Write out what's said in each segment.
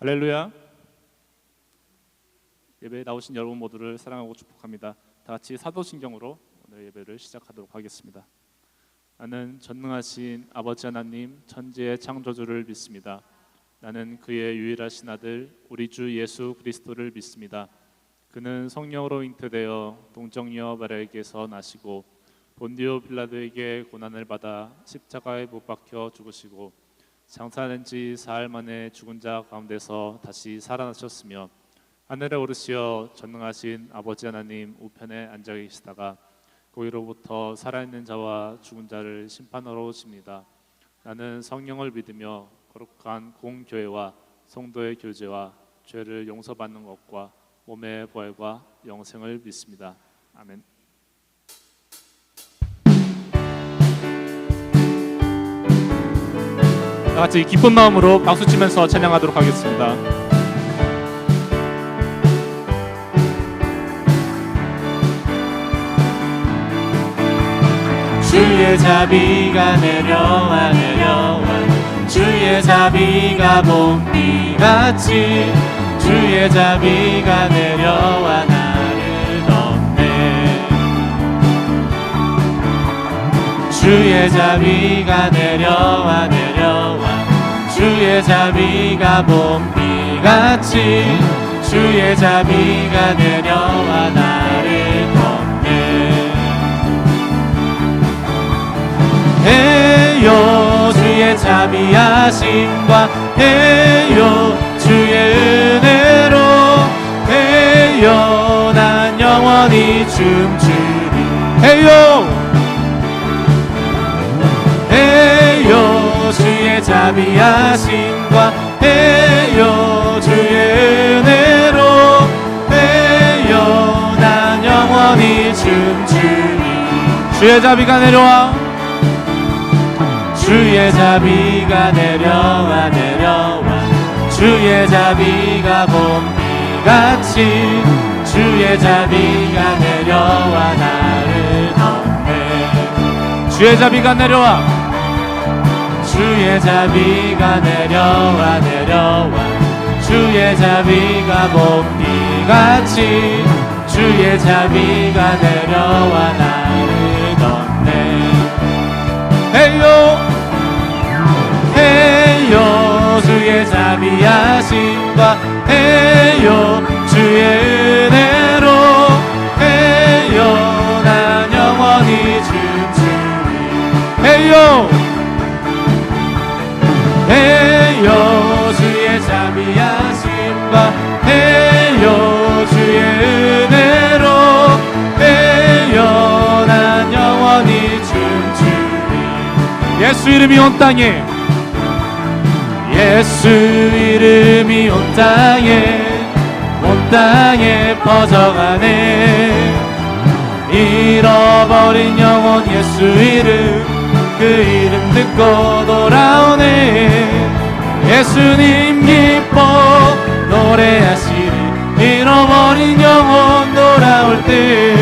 할렐루야. 예배에 나오신 여러분 모두를 사랑하고 축복합니다. 다 같이 사도신경으로 오늘 예배를 시작하도록 하겠습니다. 나는 전능하신 아버지 하나님 천지의 창조주를 믿습니다. 나는 그의 유일하신 아들 우리 주 예수 그리스도를 믿습니다. 그는 성령으로 잉태되어 동정녀 마리아에게서 나시고 본디오 빌라도에게 고난을 받아 십자가에 못 박혀 죽으시고 장사된 지 사흘 만에 죽은 자 가운데서 다시 살아나셨으며 하늘에 오르시어 전능하신 아버지 하나님 우편에 앉아 계시다가 거기로부터 살아있는 자와 죽은 자를 심판하러 오십니다. 나는 성령을 믿으며 거룩한 공교회와 성도의 교제와 죄를 용서받는 것과 몸의 부활과 영생을 믿습니다. 아멘. 다 같이 기쁜 마음으로 박수치면서 찬양하도록 하겠습니다. 주의 자비가 내려와 내려와 주의 자비가 봄비같이 주의 자비가 내려와 나를 덮네. 주의 자비가 내려와 내려와 주의 자비가 봄비같이 주의 자비가 내려와 나를 덮네. 해요 주의 자비하심과 해요 주의 은혜로 해요 난 영원히 춤추리. 해요 해요 주의 자비하심과 해요 주의 은혜로 해요 난 영원히 춤추리. 주의 자비가 내려와 주의 자비가 내려와 내려와 주의 자비가 봄비같이 주의 자비가 내려와 나를 덮네. 주의 자비가 내려와 주의 자비가 내려와 내려와 주의 자비가 봄비같이 주의 자비가 내려와 나를 덮네. 해요 해요 주의 자비하심과 해요 주의 은혜로 해요 난 영원히 춤추리. 해요 해요 주의 자비하심과 해요 주의 은혜로 해요 난 영원히 춤추리. 예수 이름이 온 땅에 예수 이름이 온 땅에 퍼져가네. 잃어버린 영혼 예수 이름 그 이름 듣고 돌아오네. 예수님 기뻐 노래하시리. 잃어버린 영혼 돌아올 때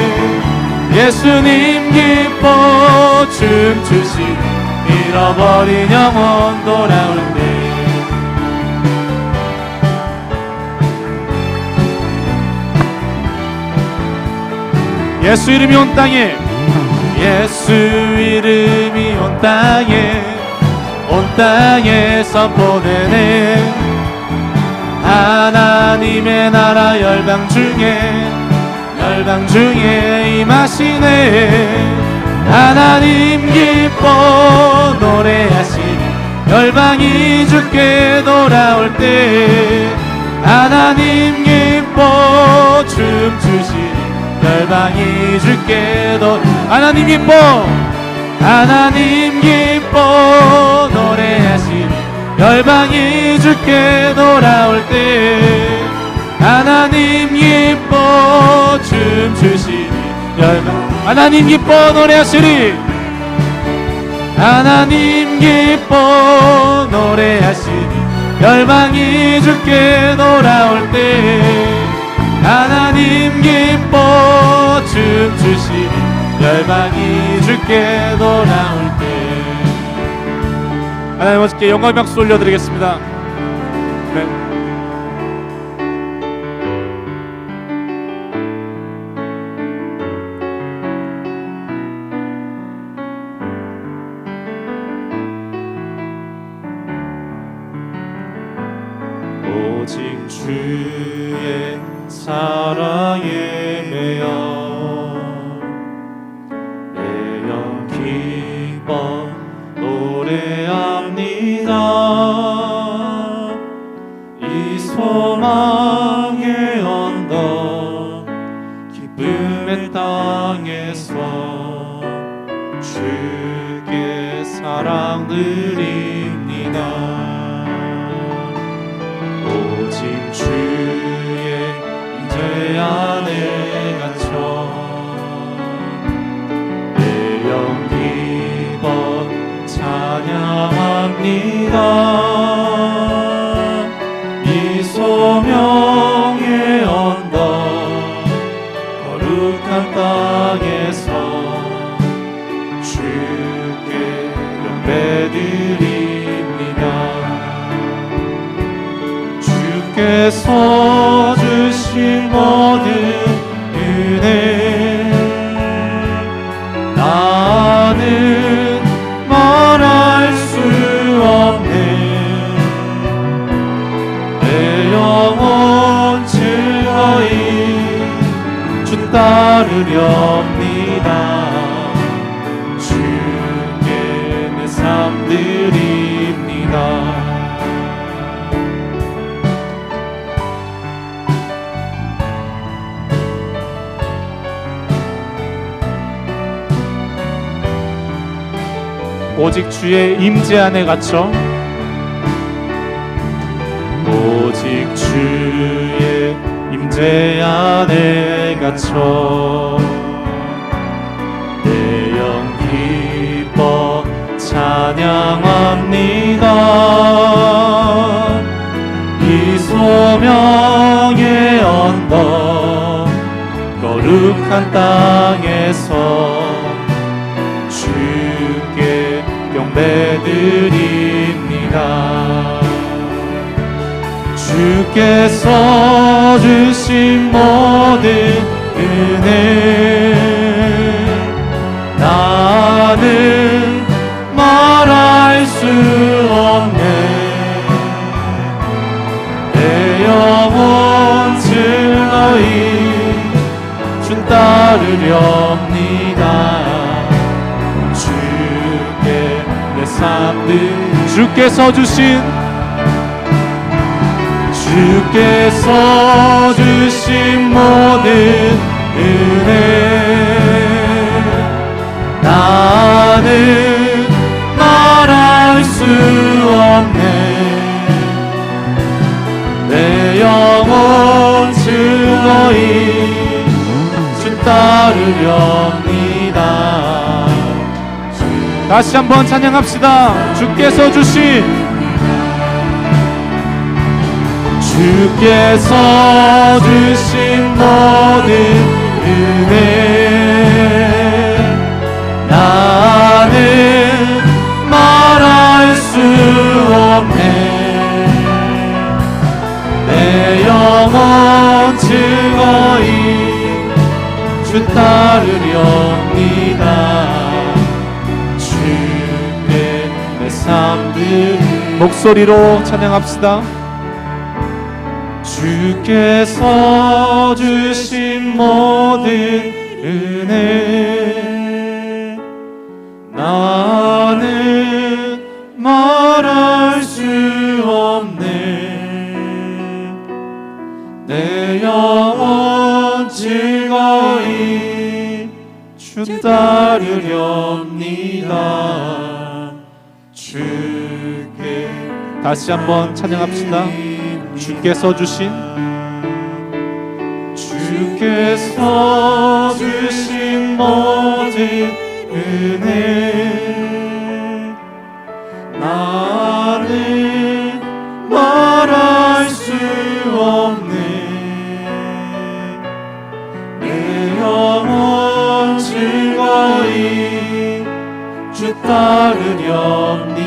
예수님 기뻐 춤추시리. 잃어버린 영혼 돌아올 때 예수 이름이 온 땅에 예수 이름이 온 땅에 선포되네. 하나님의 나라 열방 중에 임하시네. 하나님 기뻐 노래하시니 열방이 주께 돌아올 때 하나님 기뻐 춤추시니 열방이 주께 하나님 기뻐 노래하시니 열방이 주께 돌아올 때 하나님 기뻐 춤추시니 열방 하나님 기뻐 노래하시리. 하나님 기뻐 노래하시니 열방이 주께 돌아올 때 하나님 기뻐 춤추시니 열방이 주께 돌아올 때. 하나님 아버지께 영광의 박수 올려드리겠습니다. 오직 주의 사랑에 매여 내 영 기뻐 노래합니다. 이 소망의 언덕 기쁨의 땅에서 주께 사랑 드립니다. 오직 주의 임재 안에 갇혀 내 영 기뻐 찬양합니다. 이 소명의 언덕 거룩한 땅에서 주께 영배드립니다. 주께서 주신 모든 은혜 나는 말할 수 없네. 내 영혼 즐거이 주 따르렵니다. 주께 내 삶 드립니다. 오직 주의 임재 안에 갇혀 오직 주의 임재 안에 갇혀 내 영 기뻐 찬양합니다. 이 소명의 언덕 거룩한 땅에서 주께 영배드립니다. 주께서 주신 모든 은혜 나는 말할 수 없네. 내 영혼 즐거이 주 따르렵니다. 주께 내 삶들 주께서 주신 모든 은혜 나는 말할 수 없네. 내 영혼 즐거이 주 따르렵니다. 다시 한번 찬양합시다. 주께서 주신 모든 은혜 나는 말할 수 없네. 내 영혼 즐거이 주 따르렵니다. 주께 내 삶들 목소리로 찬양합시다. 주께서 주신 모든 은혜 나는 말할 수 없네. 내 영혼 즐거이 주 따르렵니다. 주께 다시 한번 찬양합시다. 주께서 주신 모든 은혜 나는 말할 수 없네. 내 영혼 즐거이 주 따르렵니다.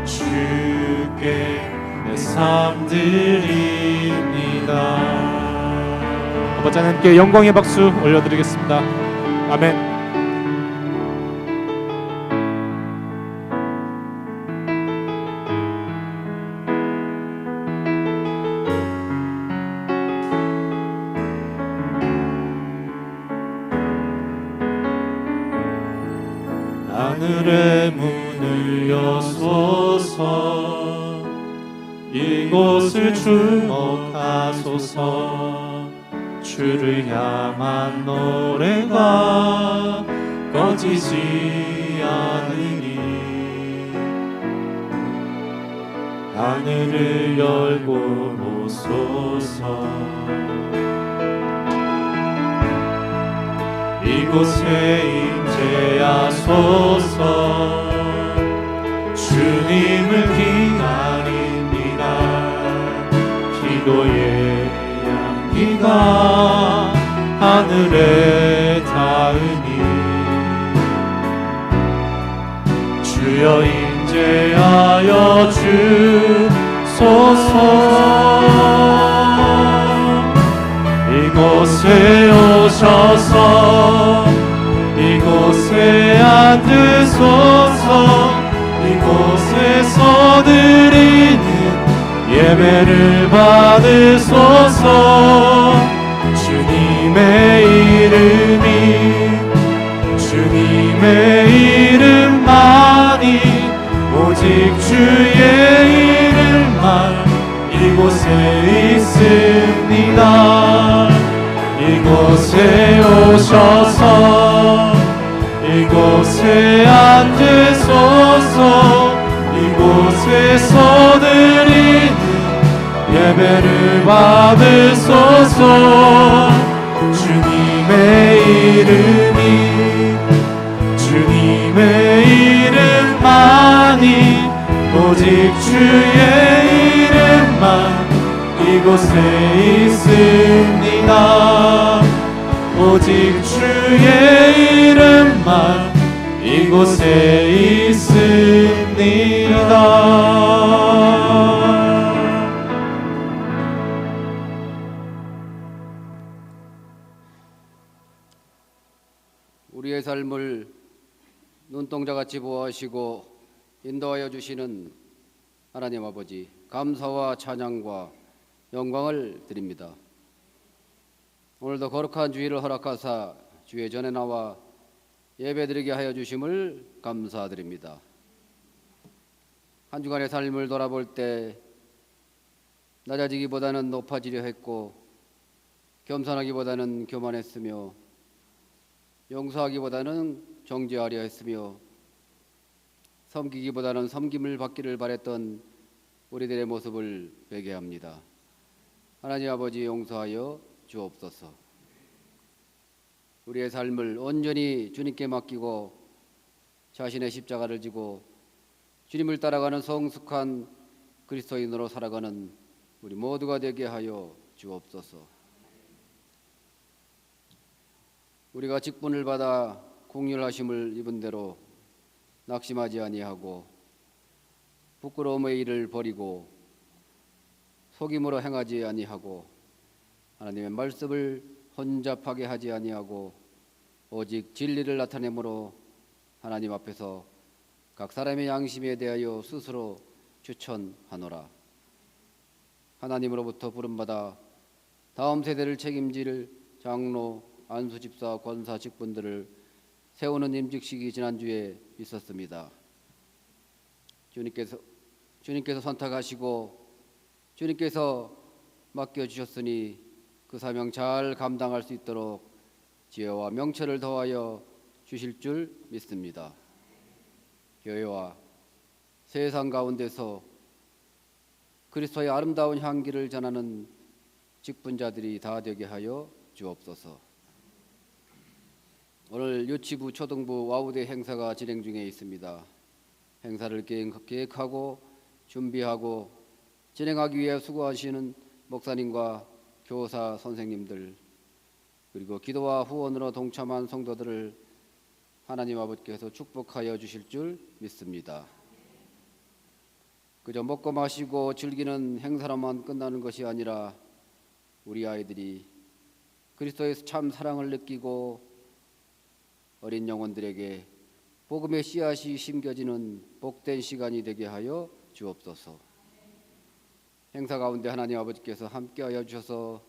주께 내 삶 드립니다. 아버지 하나님께 영광의 박수 올려드리겠습니다. 아멘. 하늘의 문을 여소서. 이곳을 주목하소서. 주를 향한 노래가 꺼지지 않으니 하늘을 열고 보소서. 이곳에 임재하소서. 주님을 기다립니다. 기도의 향기가 하늘에 닿으니 주여 임재하여 주소서. 이곳에 오셔서 이곳에 앉으소서. 이곳에서 드리는 예배를 받으소서. 주님의 이름만이 오직 주의 이름만 이곳에 있습니다. 이곳에 오셔서 이곳에 앉으소서. 이곳에서 드리는 예배를 받으소서. 주님의 이름만이 오직 주의 이름만 이곳에 있습니다. 오직 주의 이름만 이곳에 있습니다. 우리의 삶을 눈동자같이 보호하시고 인도하여 주시는 하나님 아버지, 감사와 찬양과 영광을 드립니다. 오늘도 거룩한 주일을 허락하사 주의 전에 나와 예배드리게 하여 주심을 감사드립니다. 한 주간의 삶을 돌아볼 때 낮아지기보다는 높아지려 했고, 겸손하기보다는 교만했으며, 용서하기보다는 정죄하려 했으며, 섬기기보다는 섬김을 받기를 바랬던 우리들의 모습을 회개합니다. 하나님 아버지, 용서하여 주옵소서. 우리의 삶을 온전히 주님께 맡기고 자신의 십자가를 지고 주님을 따라가는 성숙한 그리스도인으로 살아가는 우리 모두가 되게 하여 주옵소서. 우리가 직분을 받아 공률하심을 입은 대로 낙심하지 아니하고 부끄러움의 일을 버리고 속임으로 행하지 아니하고 하나님의 말씀을 혼잡하게 하지 아니하고 오직 진리를 나타내므로 하나님 앞에서 각 사람의 양심에 대하여 스스로 추천하노라. 하나님으로부터 부름받아 다음 세대를 책임질 장로, 안수집사, 권사 직분들을 세우는 임직식이 지난주에 있었습니다. 주님께서 선택하시고 주님께서 맡겨주셨으니 그 사명 잘 감당할 수 있도록 지혜와 명철을 더하여 주실 줄 믿습니다. 교회와 세상 가운데서 그리스도의 아름다운 향기를 전하는 직분자들이 다 되게 하여 주옵소서. 오늘 유치부, 초등부, 와우대 행사가 진행 중에 있습니다. 행사를 계획하고 준비하고 진행하기 위해 수고하시는 목사님과 교사 선생님들, 그리고 기도와 후원으로 동참한 성도들을 하나님 아버지께서 축복하여 주실 줄 믿습니다. 그저 먹고 마시고 즐기는 행사로만 끝나는 것이 아니라 우리 아이들이 그리스도의 참 사랑을 느끼고 어린 영혼들에게 복음의 씨앗이 심겨지는 복된 시간이 되게 하여 주옵소서. 행사 가운데 하나님 아버지께서 함께하여 주셔서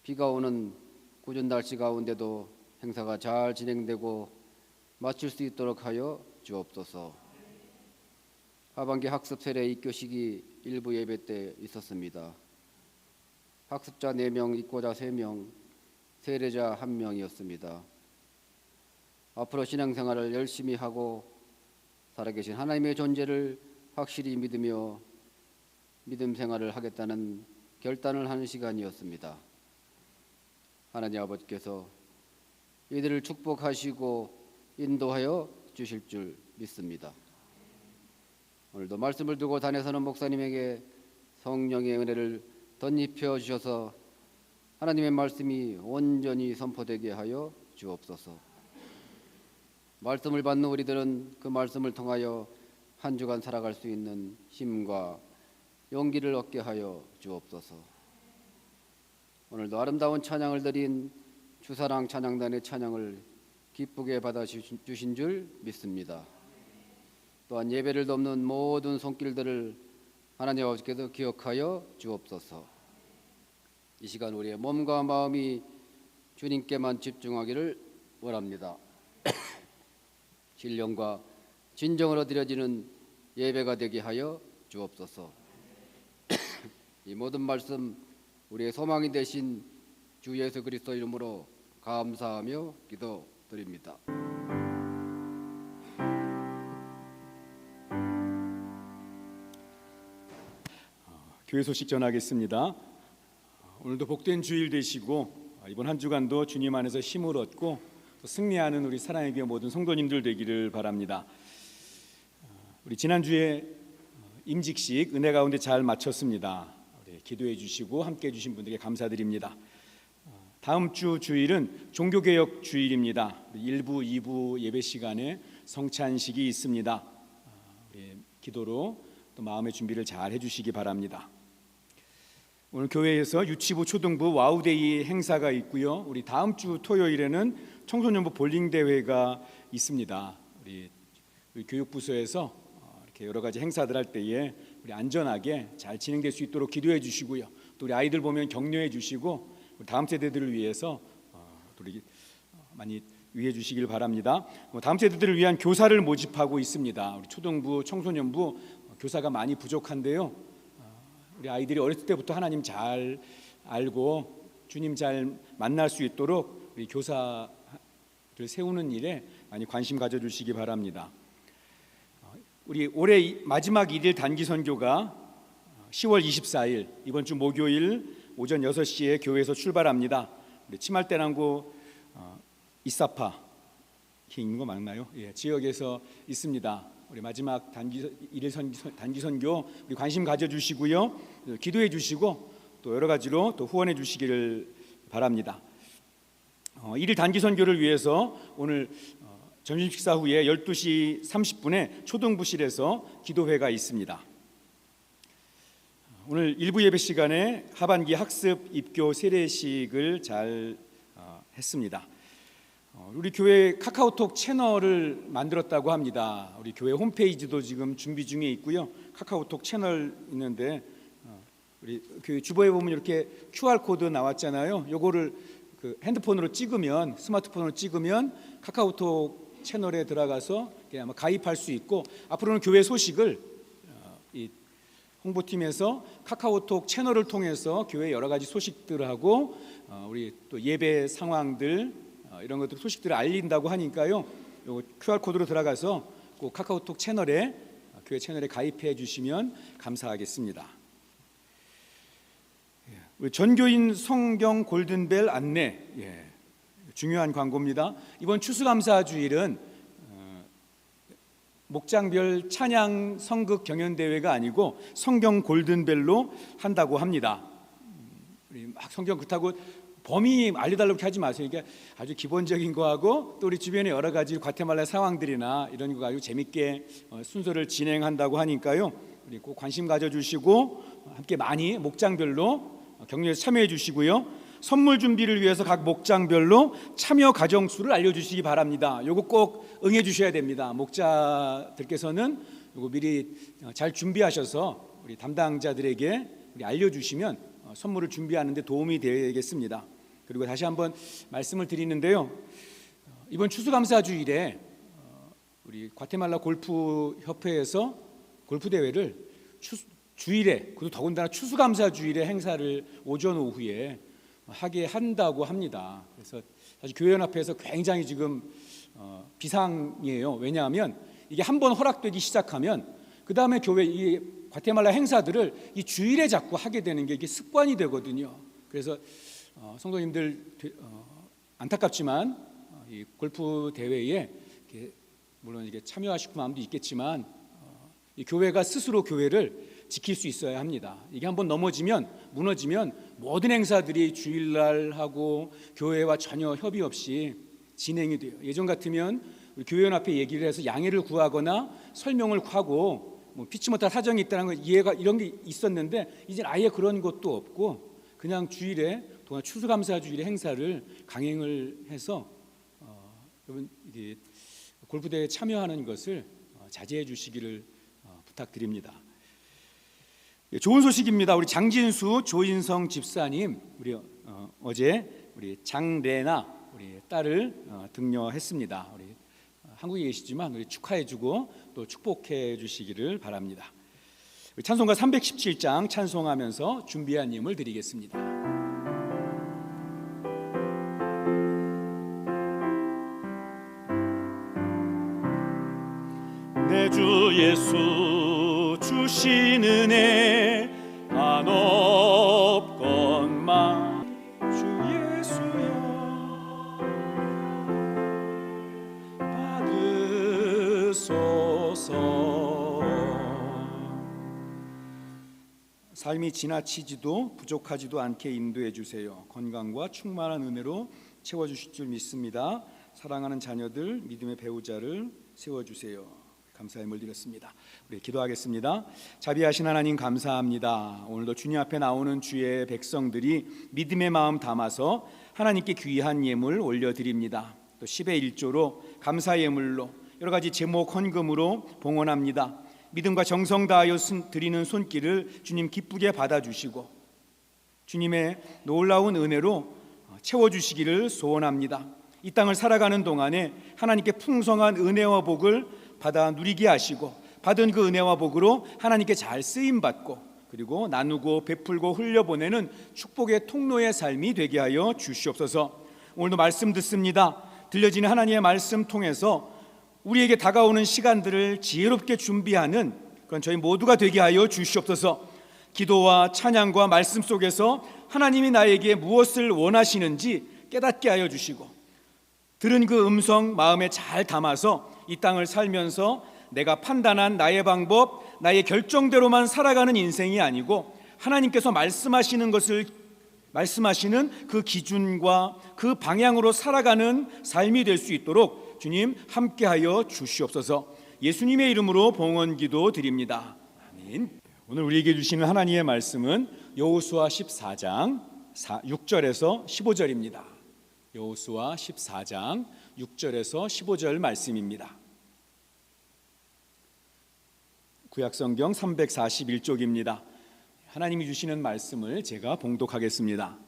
비가 오는 궂은 날씨 가운데도 행사가 잘 진행되고 마칠 수 있도록 하여 주옵소서. 하반기 학습 세례 입교식이 일부 예배 때 있었습니다. 학습자 4명, 입고자 3명, 세례자 1명이었습니다. 앞으로 신앙생활을 열심히 하고 살아계신 하나님의 존재를 확실히 믿으며 믿음 생활을 하겠다는 결단을 하는 시간이었습니다. 하나님 아버지께서 이들을 축복하시고 인도하여 주실 줄 믿습니다. 오늘도 말씀을 두고 단에서는 목사님에게 성령의 은혜를 덧입혀 주셔서 하나님의 말씀이 온전히 선포되게 하여 주옵소서. 말씀을 받는 우리들은 그 말씀을 통하여 한 주간 살아갈 수 있는 힘과 용기를 얻게 하여 주옵소서. 오늘도 아름다운 찬양을 드린 주사랑 찬양단의 찬양을 기쁘게 받아주신 줄 믿습니다. 또한 예배를 돕는 모든 손길들을 하나님 아버지께서 기억하여 주옵소서. 이 시간 우리의 몸과 마음이 주님께만 집중하기를 원합니다. 신령과 진정으로 드려지는 예배가 되게 하여 주옵소서. 이 모든 말씀 우리의 소망이 되신 주 예수 그리스도 이름으로 감사하며 기도드립니다. 교회 소식 전하겠습니다. 오늘도 복된 주일 되시고 이번 한 주간도 주님 안에서 힘을 얻고 또 승리하는 우리 사랑의 교회 모든 성도님들 되기를 바랍니다. 우리 지난주에 임직식 은혜 가운데 잘 마쳤습니다. 기도해 주시고 함께 해 주신 분들께 감사드립니다. 다음 주 주일은 종교개혁 주일입니다. 1부, 2부 예배 시간에 성찬식이 있습니다. 우리 기도로 또 마음의 준비를 잘 해주시기 바랍니다. 오늘 교회에서 유치부, 초등부 와우데이 행사가 있고요. 우리 다음 주 토요일에는 청소년부 볼링 대회가 있습니다. 우리 교육부서에서 이렇게 여러 가지 행사들 할 때에 우리 안전하게 잘 진행될 수 있도록 기도해 주시고요. 또 우리 아이들 보면 격려해 주시고 우리 다음 세대들을 위해서 우리 많이 위해 주시길 바랍니다. 다음 세대들을 위한 교사를 모집하고 있습니다. 우리 초등부, 청소년부 교사가 많이 부족한데요. 우리 아이들이 어렸을 때부터 하나님 잘 알고 주님 잘 만날 수 있도록 우리 교사를 세우는 일에 많이 관심 가져주시기 바랍니다. 우리 올해 마지막 1일 단기 선교가 10월 24일 이번 주 목요일 오전 6시에 교회에서 출발합니다. 우리 치말대랑고 이사파 있는 거 맞나요? 예, 지역에서 있습니다. 우리 마지막 단기 선교 우리 관심 가져주시고요, 기도해 주시고 또 여러 가지로 또 후원해 주시기를 바랍니다. 1일 단기 선교를 위해서 오늘 점심 식사 후에 12시 30분에 초등부실에서 기도회가 있습니다. 오늘 일부 예배 시간에 하반기 학습 입교 세례식을 잘 했습니다. 우리 교회 카카오톡 채널을 만들었다고 합니다. 우리 교회 홈페이지도 지금 준비 중에 있고요. 카카오톡 채널 있는데 우리 교회 주보에 보면 이렇게 QR 코드 나왔잖아요. 요거를 그 핸드폰으로 찍으면, 스마트폰으로 찍으면 카카오톡 채널에 들어가서 아마 가입할 수 있고, 앞으로는 교회 소식을 이 홍보팀에서 카카오톡 채널을 통해서 교회 여러 가지 소식들하고 우리 또 예배 상황들 이런 것들 소식들을 알린다고 하니까요. 요 QR 코드로 들어가서 꼭 카카오톡 채널에 교회 채널에 가입해 주시면 감사하겠습니다. 우리 전교인 성경 골든벨 안내, 중요한 광고입니다. 이번 추수감사 주일은 목장별 찬양 성극 경연 대회가 아니고 성경 골든벨로 한다고 합니다. 우리 막 성경 그렇다고 범위 알려달라고 하지 마세요. 이게 아주 기본적인 거하고 또 우리 주변에 여러 가지 과테말라 상황들이나 이런 거 가지고 재밌게 순서를 진행한다고 하니까요. 우리 꼭 관심 가져주시고 함께 많이 목장별로 격려에 참여해 주시고요. 선물 준비를 위해서 각 목장별로 참여 가정 수를 알려주시기 바랍니다. 요거 꼭 응해 주셔야 됩니다. 목자들께서는 요거 미리 잘 준비하셔서 우리 담당자들에게 우리 알려주시면 선물을 준비하는 데 도움이 되겠습니다. 그리고 다시 한번 말씀을 드리는데요, 이번 추수감사 주일에 우리 과테말라 골프 협회에서 골프 대회를 주일에, 그리고 더군다나 추수감사 주일에 행사를 오전 오후에 하게 한다고 합니다. 그래서 사실 교회연합회에서 굉장히 지금 비상이에요. 왜냐하면 이게 한번 허락되기 시작하면 그 다음에 교회 이 과테말라 행사들을 이 주일에 자꾸 하게 되는 게 이게 습관이 되거든요. 그래서 성도님들 안타깝지만 이 골프 대회에 물론 이게 참여하실 마음도 있겠지만 이 교회가 스스로 교회를 지킬 수 있어야 합니다. 이게 한번 무너지면 모든 행사들이 주일날 하고 교회와 전혀 협의 없이 진행이 돼요. 예전 같으면 우리 교회연합회 얘기를 해서 양해를 구하거나 설명을 하고 피치 못할 사정이 있다는 거 이해가 이런 게 있었는데 이제 아예 그런 것도 없고 그냥 주일에 동안 추수감사 주일에 행사를 강행을 해서 여러분 이게 골프 대회에 참여하는 것을 자제해 주시기를 부탁드립니다. 좋은 소식입니다. 우리 장진수 조인성 집사님 우리 어제 우리 장레나 우리 딸을 등려했습니다. 우리 한국에 계시지만 우리 축하해주고 또 축복해 주시기를 바랍니다. 우리 찬송가 317장 찬송하면서 준비한 예물 드리겠습니다. 내 주 예수 주신 은혜 한없건만 주 예수여 받으소서. 삶이 지나치지도 부족하지도 않게 인도해 주세요. 건강과 충만한 은혜로 채워주실 줄 믿습니다. 사랑하는 자녀들, 믿음의 배우자를 세워주세요. 감사의 물 드렸습니다. 우리 기도하겠습니다. 자비하신 하나님 감사합니다. 오늘도 주님 앞에 나오는 주의 백성들이 믿음의 마음 담아서 하나님께 귀한 예물 올려드립니다. 또 10의 1조로 감사 예물로 여러 가지 제목 헌금으로 봉헌합니다. 믿음과 정성 다하여 드리는 손길을 주님 기쁘게 받아주시고 주님의 놀라운 은혜로 채워주시기를 소원합니다. 이 땅을 살아가는 동안에 하나님께 풍성한 은혜와 복을 받아 누리게 하시고 받은 그 은혜와 복으로 하나님께 잘 쓰임받고 그리고 나누고 베풀고 흘려보내는 축복의 통로의 삶이 되게 하여 주시옵소서. 오늘도 말씀 듣습니다. 들려지는 하나님의 말씀 통해서 우리에게 다가오는 시간들을 지혜롭게 준비하는 그런 저희 모두가 되게 하여 주시옵소서. 기도와 찬양과 말씀 속에서 하나님이 나에게 무엇을 원하시는지 깨닫게 하여 주시고 들은 그 음성 마음에 잘 담아서 이 땅을 살면서 내가 판단한 나의 방법, 나의 결정대로만 살아가는 인생이 아니고 하나님께서 말씀하시는 그 기준과 그 방향으로 살아가는 삶이 될 수 있도록 주님 함께하여 주시옵소서. 예수님의 이름으로 봉헌기도 드립니다. 아멘. 오늘 우리에게 주시는 하나님의 말씀은 여호수아 14장 6절에서 15절입니다. 여호수아 14장 6절에서 15절 말씀입니다. 구약성경 341쪽입니다. 하나님이 주시는 말씀을 제가 봉독하겠습니다.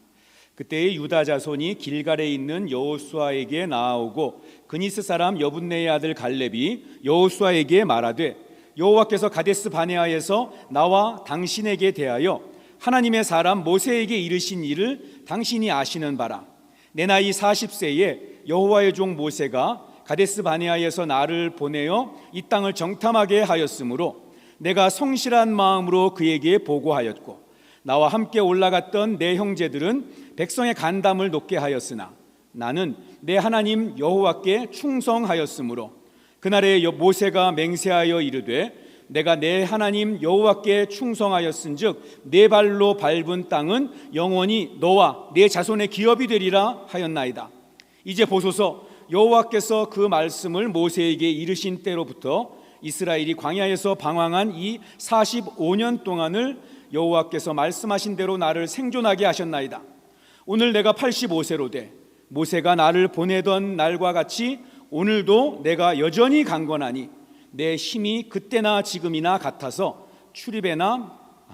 그때의 유다 자손이 길갈에 있는 여호수아에게 나아오고 그니스 사람 여분네의 아들 갈렙이 여호수아에게 말하되 여호와께서 가데스 바네아에서 나와 당신에게 대하여 하나님의 사람 모세에게 이르신 일을 당신이 아시는 바라. 내 나이 40세에 여호와의 종 모세가 가데스 바네아에서 나를 보내어 이 땅을 정탐하게 하였으므로 내가 성실한 마음으로 그에게 보고하였고 나와 함께 올라갔던 내 형제들은 백성의 간담을 높게 하였으나 나는 내 하나님 여호와께 충성하였으므로 그날에 모세가 맹세하여 이르되 내가 내 하나님 여호와께 충성하였은즉 내 발로 밟은 땅은 영원히 너와 내 자손의 기업이 되리라 하였나이다. 이제 보소서, 여호와께서 그 말씀을 모세에게 이르신 때로부터 이스라엘이 광야에서 방황한 이 45년 동안을 여호와께서 말씀하신 대로 나를 생존하게 하셨나이다. 오늘 내가 85세로 돼 모세가 나를 보내던 날과 같이 오늘도 내가 여전히 강건하니 내 힘이 그때나 지금이나 같아서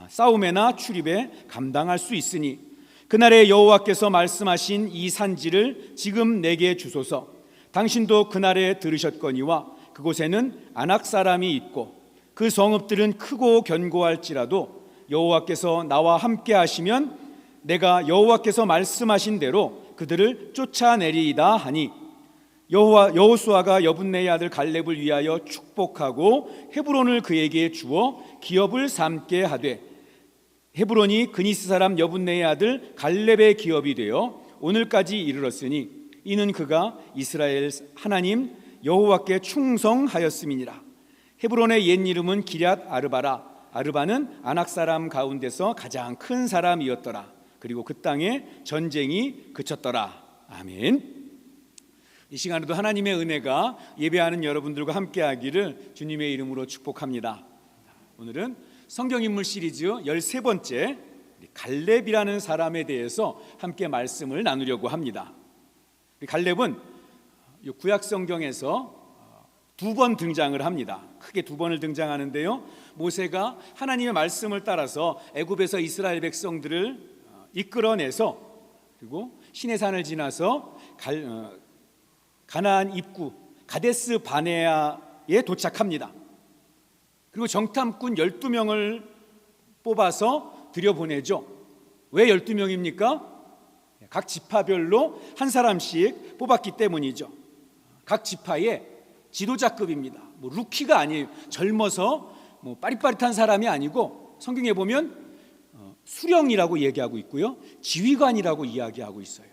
싸움에나 출입에 감당할 수 있으니 그날에 여호와께서 말씀하신 이 산지를 지금 내게 주소서. 당신도 그날에 들으셨거니와 그곳에는 아낙 사람이 있고 그 성읍들은 크고 견고할지라도 여호와께서 나와 함께 하시면 내가 여호와께서 말씀하신 대로 그들을 쫓아내리이다 하니 여호수아가 여분네의 아들 갈렙을 위하여 축복하고 헤브론을 그에게 주어 기업을 삼게 하되 헤브론이 그니스 사람 여분네의 아들 갈렙의 기업이 되어 오늘까지 이르렀으니 이는 그가 이스라엘 하나님 여호와께 충성하였음이니라. 헤브론의 옛 이름은 기럇 아르바라. 아르바는 아낙 사람 가운데서 가장 큰 사람이었더라. 그리고 그 땅에 전쟁이 그쳤더라. 아멘. 이 시간에도 하나님의 은혜가 예배하는 여러분들과 함께하기를 주님의 이름으로 축복합니다. 오늘은 성경인물 시리즈 13번째 갈렙이라는 사람에 대해서 함께 말씀을 나누려고 합니다. 갈렙은 구약 성경에서 2번 등장을 합니다. 크게 2번을 등장하는데요, 모세가 하나님의 말씀을 따라서 애굽에서 이스라엘 백성들을 이끌어내서 그리고 시내산을 지나서 가나안 입구 가데스 바네아에 도착합니다. 그리고 정탐꾼 12명을 뽑아서 들여보내죠. 왜 12명입니까? 각 지파별로 한 사람씩 뽑았기 때문이죠. 각 지파의 지도자급입니다. 루키가 아니에요. 젊어서 빠릿빠릿한 사람이 아니고 성경에 보면 수령이라고 얘기하고 있고요, 지휘관이라고 이야기하고 있어요.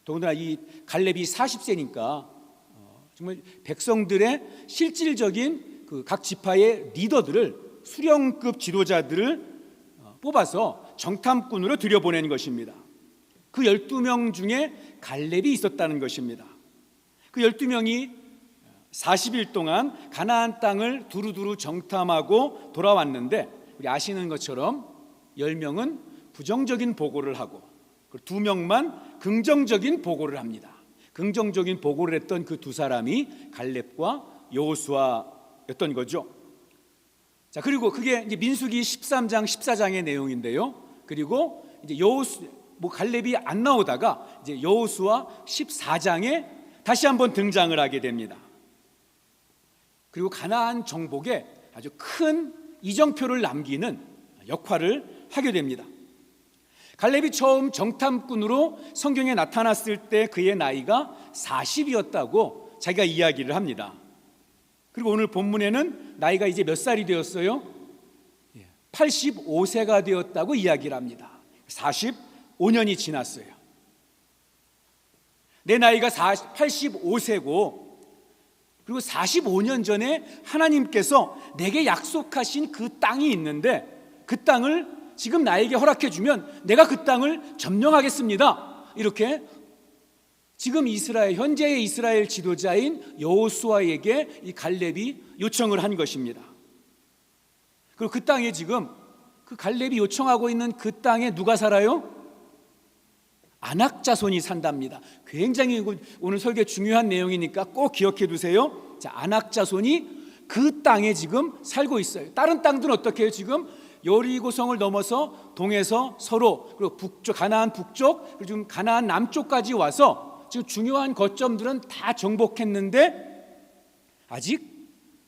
더군다나 이 갈렙이 40세니까 정말 백성들의 실질적인 각 지파의 리더들을, 수령급 지도자들을 뽑아서 정탐꾼으로 들여보낸 것입니다. 그 12명 중에 갈렙이 있었다는 것입니다. 그 12명이 40일 동안 가나안 땅을 두루두루 정탐하고 돌아왔는데, 우리 아시는 것처럼 10명은 부정적인 보고를 하고 2명만 긍정적인 보고를 합니다. 긍정적인 보고를 했던 그 2사람이 갈렙과 여호수아였던 거죠. 자, 그리고 그게 이제 민수기 13장 14장의 내용인데요. 그리고 이제 갈렙이 안 나오다가 이제 여호수아 14장에 다시 한번 등장을 하게 됩니다. 그리고 가나안 정복에 아주 큰 이정표를 남기는 역할을 하게 됩니다. 갈렙이 처음 정탐꾼으로 성경에 나타났을 때 그의 나이가 40이었다고 자기가 이야기를 합니다. 그리고 오늘 본문에는 나이가 이제 몇 살이 되었어요? 85세가 되었다고 이야기를 합니다. 45년이 지났어요. 내 나이가 85세고 그리고 45년 전에 하나님께서 내게 약속하신 그 땅이 있는데 그 땅을 지금 나에게 허락해 주면 내가 그 땅을 점령하겠습니다. 이렇게 지금 현재의 이스라엘 지도자인 여호수아에게 이 갈렙이 요청을 한 것입니다. 그리고 그 땅에 지금 그 갈렙이 요청하고 있는 그 땅에 누가 살아요? 아낙 자손이 산답니다. 굉장히 오늘 설교 중요한 내용이니까 꼭 기억해 두세요. 자, 아낙 자손이 그 땅에 지금 살고 있어요. 다른 땅들은 어떻게 해요? 지금 여리고성을 넘어서 동에서 서로, 그리고 북쪽 가나안 북쪽, 그리고 지금 가나안 남쪽까지 와서 지금 중요한 거점들은 다 정복했는데 아직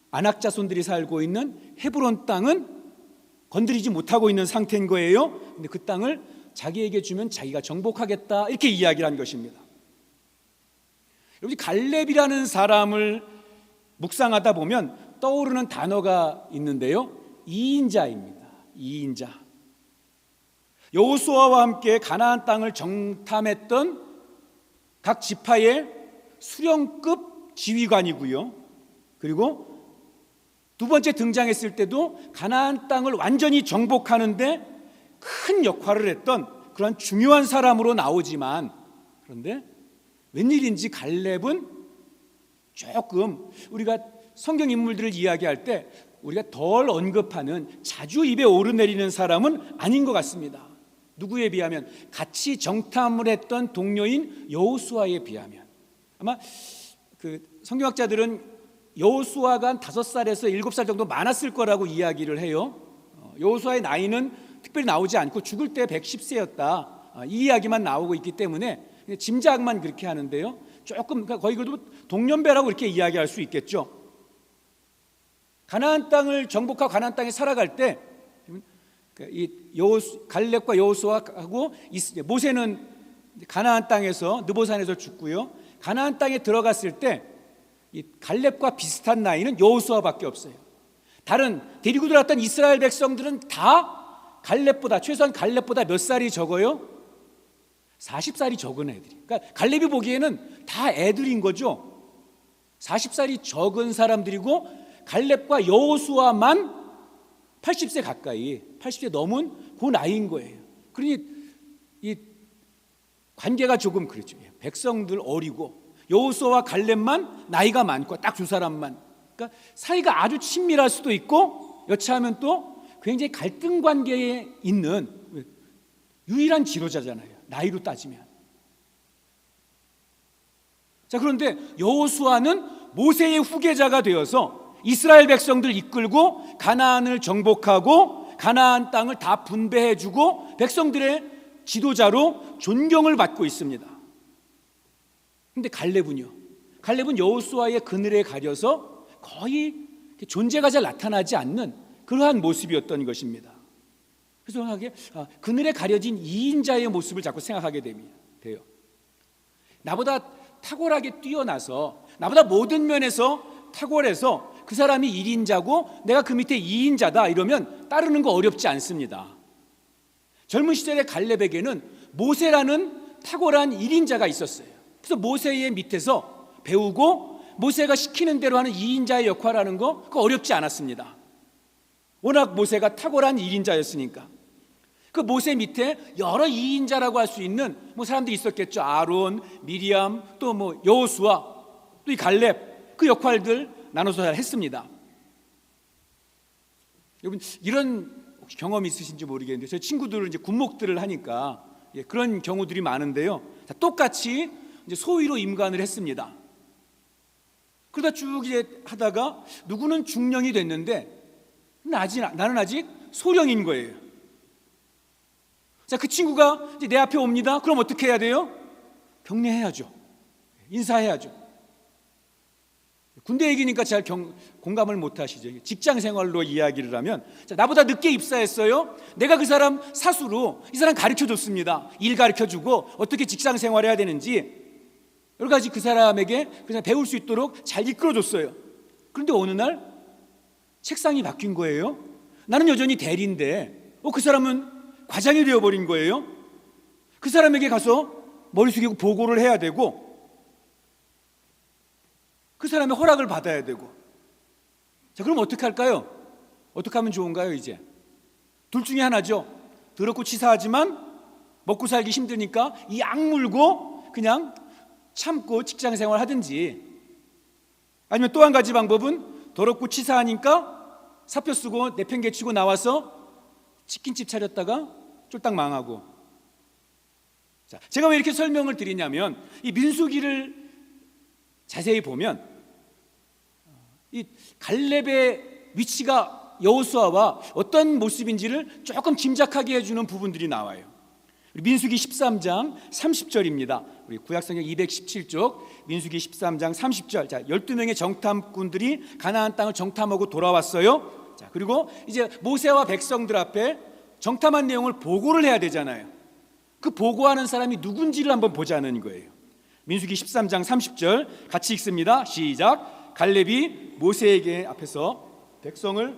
아낙 자손들이 살고 있는 헤브론 땅은 건드리지 못하고 있는 상태인 거예요. 근데 그 땅을 자기에게 주면 자기가 정복하겠다, 이렇게 이야기를 한 것입니다. 여러분, 갈렙이라는 사람을 묵상하다 보면 떠오르는 단어가 있는데요, 2인자입니다. 2인자. 여호수아와 함께 가나안 땅을 정탐했던 각 지파의 수령급 지휘관이고요, 그리고 두 번째 등장했을 때도 가나안 땅을 완전히 정복하는데 큰 역할을 했던 그런 중요한 사람으로 나오지만, 그런데 웬일인지 갈렙은 조금 우리가 성경 인물들을 이야기할 때 우리가 덜 언급하는, 자주 입에 오르내리는 사람은 아닌 것 같습니다. 누구에 비하면? 같이 정탐을 했던 동료인 여호수아에 비하면. 아마 그 성경학자들은 여호수아가 한 5살에서 7살 정도 많았을 거라고 이야기를 해요. 여호수아의 나이는 특별히 나오지 않고 죽을 때 110세였다, 이 이야기만 나오고 있기 때문에 짐작만 그렇게 하는데요, 조금 거의 그래도 동년배라고 이렇게 이야기할 수 있겠죠. 가나안 땅을 정복하고 가나안 땅에 살아갈 때 이 갈렙과 여호수아하고 모세는 가나안 땅에서 느보산에서 죽고요. 가나안 땅에 들어갔을 때 이 갈렙과 비슷한 나이는 여호수아밖에 없어요. 다른 데리고 들어왔던 이스라엘 백성들은 다 갈렙보다, 최소한 갈렙보다 몇 살이 적어요? 40살이 적은 애들이. 그러니까 갈렙이 보기에는 다 애들인 거죠. 40살이 적은 사람들이고 갈렙과 여호수아만 80세 가까이, 80세 넘은 그 나이인 거예요. 그러니 이 관계가 조금 그렇죠. 백성들 어리고 여호수아와 갈렙만 나이가 많고 딱 두 사람만. 그러니까 사이가 아주 친밀할 수도 있고 여차하면 또 굉장히 갈등 관계에 있는 유일한 지도자잖아요. 나이로 따지면. 자, 그런데 여호수아는 모세의 후계자가 되어서 이스라엘 백성들 이끌고 가나안을 정복하고 가나안 땅을 다 분배해주고 백성들의 지도자로 존경을 받고 있습니다. 그런데 갈렙은 여호수아의 그늘에 가려서 거의 존재가 잘 나타나지 않는 그러한 모습이었던 것입니다. 그래서 그늘에 가려진 2인자의 모습을 자꾸 생각하게 돼요. 나보다 탁월하게 뛰어나서, 나보다 모든 면에서 탁월해서 그 사람이 1인자고 내가 그 밑에 2인자다 이러면 따르는 거 어렵지 않습니다. 젊은 시절의 갈렙에게는 모세라는 탁월한 1인자가 있었어요. 그래서 모세의 밑에서 배우고 모세가 시키는 대로 하는 2인자의 역할을 하는 거 그거 어렵지 않았습니다. 워낙 모세가 탁월한 1인자였으니까. 그 모세 밑에 여러 2인자라고 할 수 있는 사람들이 있었겠죠. 아론, 미리암, 또 여호수아, 또 이 갈렙, 그 역할들 나눠서 잘 했습니다. 여러분 이런 경험이 있으신지 모르겠는데 제 친구들은 이제 군목들을 하니까 그런 경우들이 많은데요. 똑같이 이제 소위로 임관을 했습니다. 그러다 쭉 이제 하다가 누구는 중령이 됐는데 나는 아직 소령인 거예요. 자, 그 친구가 이제 내 앞에 옵니다. 그럼 어떻게 해야 돼요? 경례해야죠. 인사해야죠. 군대 얘기니까 잘 공감을 못 하시죠. 직장 생활로 이야기를 하면, 자, 나보다 늦게 입사했어요. 내가 그 사람 사수로 이 사람 가르쳐 줬습니다. 일 가르쳐 주고 어떻게 직장 생활해야 되는지 여러 가지 그 사람에게 그냥 배울 수 있도록 잘 이끌어 줬어요. 그런데 어느 날 책상이 바뀐 거예요. 나는 여전히 대리인데 그 사람은 과장이 되어버린 거예요. 그 사람에게 가서 머리 숙이고 보고를 해야 되고 그 사람의 허락을 받아야 되고. 자, 그럼 어떻게 할까요? 어떻게 하면 좋은가요? 이제 둘 중에 하나죠. 더럽고 치사하지만 먹고 살기 힘드니까 이 악물고 그냥 참고 직장 생활 하든지, 아니면 또 한 가지 방법은 더럽고 치사하니까 사표 쓰고 내팽개치고 나와서 치킨집 차렸다가 쫄딱 망하고. 자, 제가 왜 이렇게 설명을 드리냐면 이 민수기를 자세히 보면 이 갈렙의 위치가 여호수아와 어떤 모습인지를 조금 짐작하게 해주는 부분들이 나와요. 민수기 13장 30절입니다. 우리 구약성경 217쪽 민수기 13장 30절. 자, 12명의 정탐꾼들이 가나안 땅을 정탐하고 돌아왔어요. 자, 그리고 이제 모세와 백성들 앞에 정탐한 내용을 보고를 해야 되잖아요. 그 보고하는 사람이 누군지를 한번 보자는 거예요. 민수기 13장 30절 같이 읽습니다. 시작. 갈렙이 모세에게 앞에서 백성을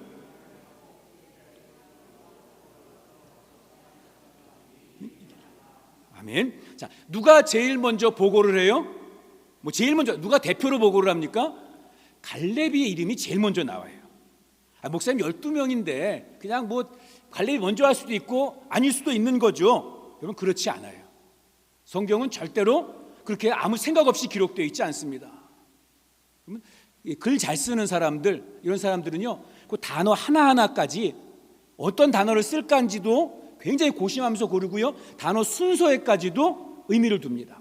아멘. 자, 누가 제일 먼저 보고를 해요? 제일 먼저 누가 대표로 보고를 합니까? 갈렙의 이름이 제일 먼저 나와요. 목사님 12명인데 그냥 갈렙이 먼저 할 수도 있고 아닐 수도 있는 거죠. 여러분 그렇지 않아요. 성경은 절대로 그렇게 아무 생각 없이 기록되어 있지 않습니다. 글 잘 쓰는 사람들, 이런 사람들은요, 그 단어 하나하나까지 어떤 단어를 쓸까지도 굉장히 고심하면서 고르고요, 단어 순서에까지도 의미를 둡니다.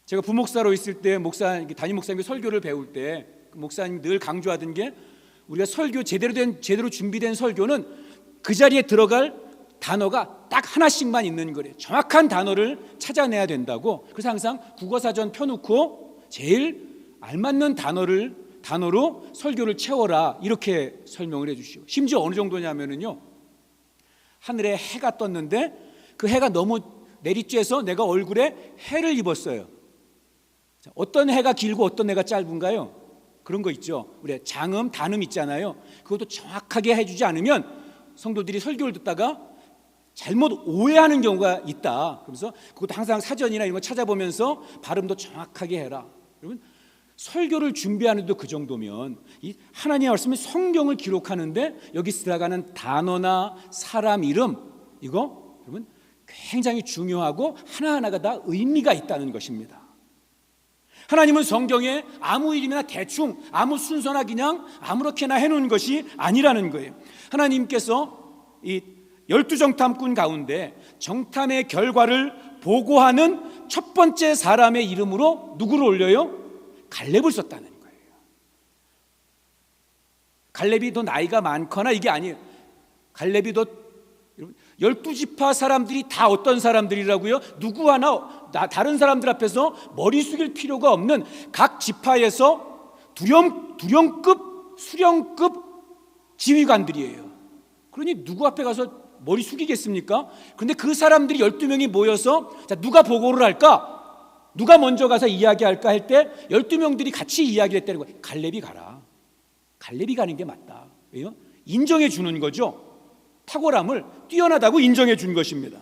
제가 부목사로 있을 때 담임 목사님이 설교를 배울 때 목사님이 늘 강조하던 게, 우리가 설교 제대로 준비된 설교는 그 자리에 들어갈 단어가 딱 하나씩만 있는 거래요. 정확한 단어를 찾아내야 된다고. 그래서 항상 국어사전 펴놓고 제일 알맞는 단어를 단어로 설교를 채워라 이렇게 설명을 해주시고, 심지어 어느 정도냐면은요, 하늘에 해가 떴는데 그 해가 너무 내리쬐서 내가 얼굴에 해를 입었어요. 어떤 해가 길고 어떤 해가 짧은가요? 그런 거 있죠. 우리 장음, 단음 있잖아요. 그것도 정확하게 해주지 않으면 성도들이 설교를 듣다가 잘못 오해하는 경우가 있다. 그래서 그것도 항상 사전이나 이런 거 찾아보면서 발음도 정확하게 해라. 여러분, 설교를 준비하는데도 그 정도면 이 하나님의 말씀이 성경을 기록하는데 여기 들어가는 단어나 사람 이름, 이거 여러분 굉장히 중요하고 하나하나가 다 의미가 있다는 것입니다. 하나님은 성경에 아무 이름이나 대충 아무 순서나 그냥 아무렇게나 해놓은 것이 아니라는 거예요. 하나님께서 이 12정탐꾼 가운데 정탐의 결과를 보고하는 첫 번째 사람의 이름으로 누구를 올려요? 갈렙을 썼다는 거예요. 갈렙이 더 나이가 많거나 이게 아니에요. 갈렙이 더 12지파 사람들이 다 어떤 사람들이라고요? 누구 하나 다른 사람들 앞에서 머리 숙일 필요가 없는 각 지파에서 두령급, 수령급 지휘관들이에요. 그러니 누구 앞에 가서 머리 숙이겠습니까? 그런데 그 사람들이 12명이 모여서 자, 누가 보고를 할까? 누가 먼저 가서 이야기할까 할 때 12명들이 같이 이야기를 했다는 거예요. 갈렙이 가라. 갈렙이 가는 게 맞다. 왜요? 인정해 주는 거죠. 탁월함을 뛰어나다고 인정해 준 것입니다.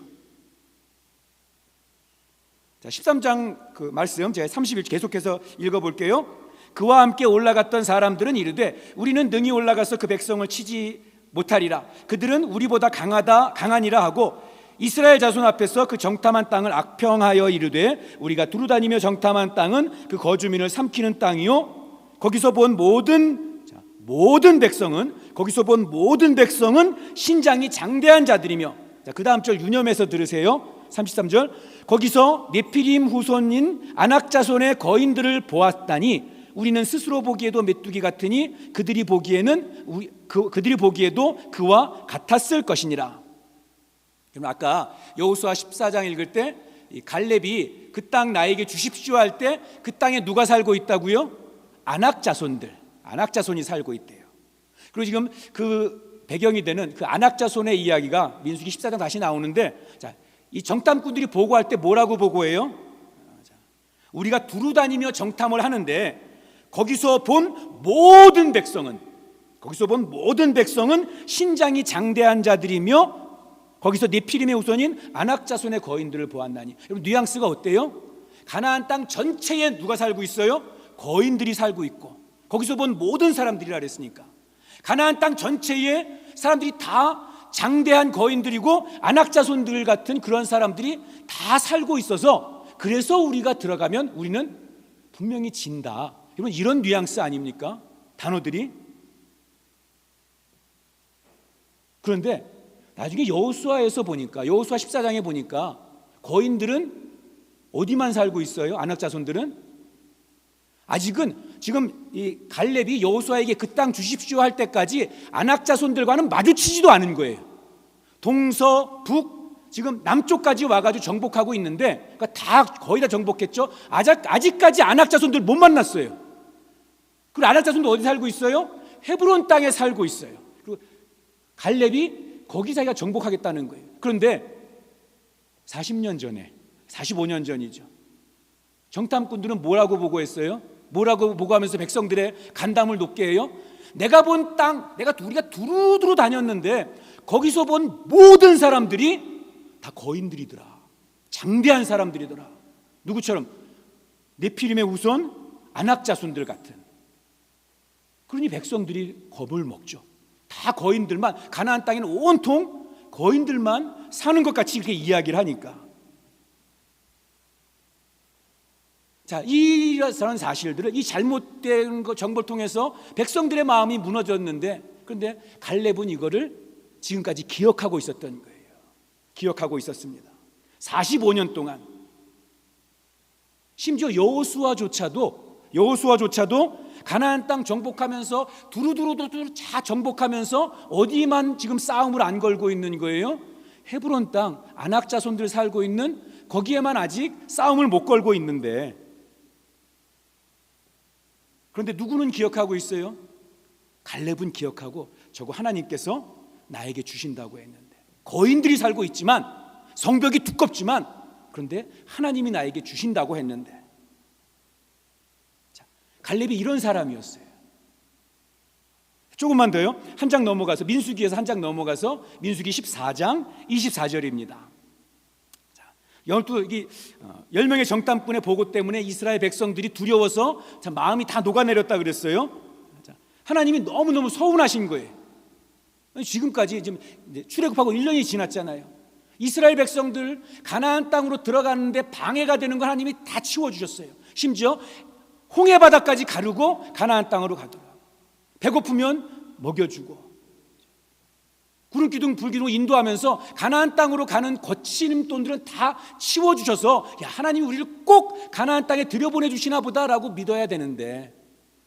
자, 13장 그 말씀 제가 30일 계속해서 읽어볼게요. 그와 함께 올라갔던 사람들은 이르되 우리는 능히 올라가서 그 백성을 치지 못하리라. 그들은 우리보다 강하니라 하고 이스라엘 자손 앞에서 그 정탐한 땅을 악평하여 이르되 우리가 두루다니며 정탐한 땅은 그 거주민을 삼키는 땅이요 거기서 본 모든 백성은 신장이 장대한 자들이며, 자, 그 다음 절 유념해서 들으세요. 33절 거기서 네피림 후손인 아낙 자손의 거인들을 보았다니 우리는 스스로 보기에도 메뚜기 같으니 그들이 보기에도 그와 같았을 것이니라. 그럼 아까 여호수아 14장 읽을 때 갈렙이 그 땅 나에게 주십시오 할 때 그 땅에 누가 살고 있다고요? 아낙 자손이 살고 있대요. 그리고 지금 그 배경이 되는 그 아낙 자손의 이야기가 민수기 14장 다시 나오는데, 자, 이 정탐꾼들이 보고할 때 뭐라고 보고해요? 우리가 두루다니며 정탐을 하는데 거기서 본 모든 백성은 신장이 장대한 자들이며 거기서 네피림의 후손인 아낙 자손의 거인들을 보았나니. 여러분, 뉘앙스가 어때요? 가나안 땅 전체에 누가 살고 있어요? 거인들이 살고 있고 거기서 본 모든 사람들이라 그랬으니까 가나안 땅 전체에 사람들이 다 장대한 거인들이고 아낙 자손들 같은 그런 사람들이 다 살고 있어서 그래서 우리가 들어가면 우리는 분명히 진다. 여러분, 이런 뉘앙스 아닙니까? 단어들이. 그런데 나중에 여호수아에서 보니까, 여호수아 14장에 보니까 거인들은 어디만 살고 있어요? 아낙 자손들은 아직은 지금 이 갈렙이 여호수아에게 그 땅 주십시오 할 때까지 아낙 자손들과는 마주치지도 않은 거예요. 동서 북 지금 남쪽까지 와가지고 정복하고 있는데, 그러니까 다 거의 다 정복했죠. 아직까지 아낙 자손들 못 만났어요. 그리고 아낙 자손들 어디 살고 있어요? 헤브론 땅에 살고 있어요. 그리고 갈렙이 거기 자기가 정복하겠다는 거예요. 그런데 40년 전에, 45년 전이죠. 정탐꾼들은 뭐라고 보고했어요? 뭐라고 보고하면서 백성들의 간담을 높게 해요? 내가 본 땅, 우리가 두루두루 다녔는데 거기서 본 모든 사람들이 다 거인들이더라. 장대한 사람들이더라. 누구처럼? 네피림의 후손 아낙 자손들 같은. 그러니 백성들이 겁을 먹죠. 다 거인들만, 가나안 땅에는 온통 거인들만 사는 것 같이 이렇게 이야기를 하니까. 자, 이런 사실들을, 이 잘못된 정보를 통해서 백성들의 마음이 무너졌는데, 그런데 갈렙은 이거를 지금까지 기억하고 있었던 거예요. 기억하고 있었습니다. 45년 동안. 심지어 여호수아조차도 가나안 땅 정복하면서 두루두루 다 정복하면서 어디만 지금 싸움을 안 걸고 있는 거예요? 헤브론 땅, 아낙 자손들 살고 있는 거기에만 아직 싸움을 못 걸고 있는데, 그런데 누구는 기억하고 있어요? 갈렙은 기억하고 저거 하나님께서 나에게 주신다고 했는데, 거인들이 살고 있지만 성벽이 두껍지만 그런데 하나님이 나에게 주신다고 했는데. 자, 갈렙이 이런 사람이었어요. 조금만 더요. 한 장 넘어가서 민수기에서 한 장 넘어가서 민수기 14장 24절입니다. 10명의 정탐꾼의 보고 때문에 이스라엘 백성들이 두려워서 참 마음이 다 녹아내렸다 그랬어요. 하나님이 너무너무 서운하신 거예요. 지금까지 지금 출애굽하고 1년이 지났잖아요. 이스라엘 백성들 가나안 땅으로 들어가는데 방해가 되는 걸 하나님이 다 치워주셨어요. 심지어 홍해 바다까지 가르고 가나안 땅으로 가더라. 배고프면 먹여주고, 구름 기둥 불 기둥 인도하면서 가나안 땅으로 가는 거친 돈들은 다 치워주셔서, 야, 하나님이 우리를 꼭 가나안 땅에 들여보내주시나 보다라고 믿어야 되는데,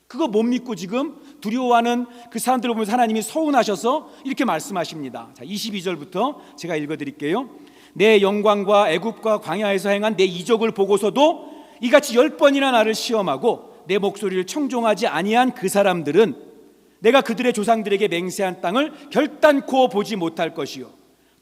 그거 못 믿고 지금 두려워하는 그 사람들을 보면서 하나님이 서운하셔서 이렇게 말씀하십니다. 자, 22절부터 제가 읽어드릴게요. 내 영광과 애굽과 광야에서 행한 내 이적을 보고서도 이같이 10번이나 나를 시험하고 내 목소리를 청종하지 아니한 그 사람들은 내가 그들의 조상들에게 맹세한 땅을 결단코 보지 못할 것이요,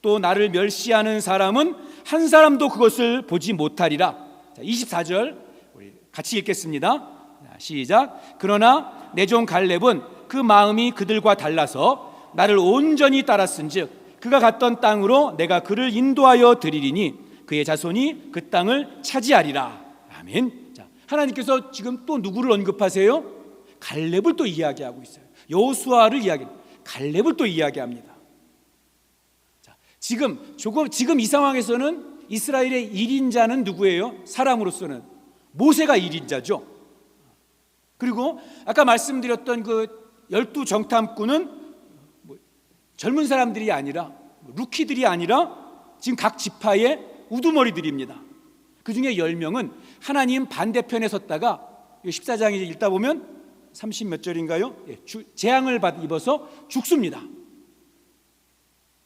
또 나를 멸시하는 사람은 한 사람도 그것을 보지 못하리라. 자, 24절 우리 같이 읽겠습니다. 시작. 그러나 내 종 갈렙은 그 마음이 그들과 달라서 나를 온전히 따랐은즉 그가 갔던 땅으로 내가 그를 인도하여 드리리니 그의 자손이 그 땅을 차지하리라. 아멘. 자, 하나님께서 지금 또 누구를 언급하세요? 갈렙을 또 이야기하고 있어요. 여호수아를 갈렙을 또 이야기합니다. 자, 지금 이 상황에서는 이스라엘의 1인자는 누구예요? 사람으로서는 모세가 1인자죠. 그리고 아까 말씀드렸던 그 12 정탐꾼은 젊은 사람들이 아니라, 루키들이 아니라 지금 각 지파의 우두머리들입니다. 그 중에 10명은 하나님 반대편에 섰다가 14장에 읽다 보면 30 몇 절인가요? 재앙을 입어서 죽습니다.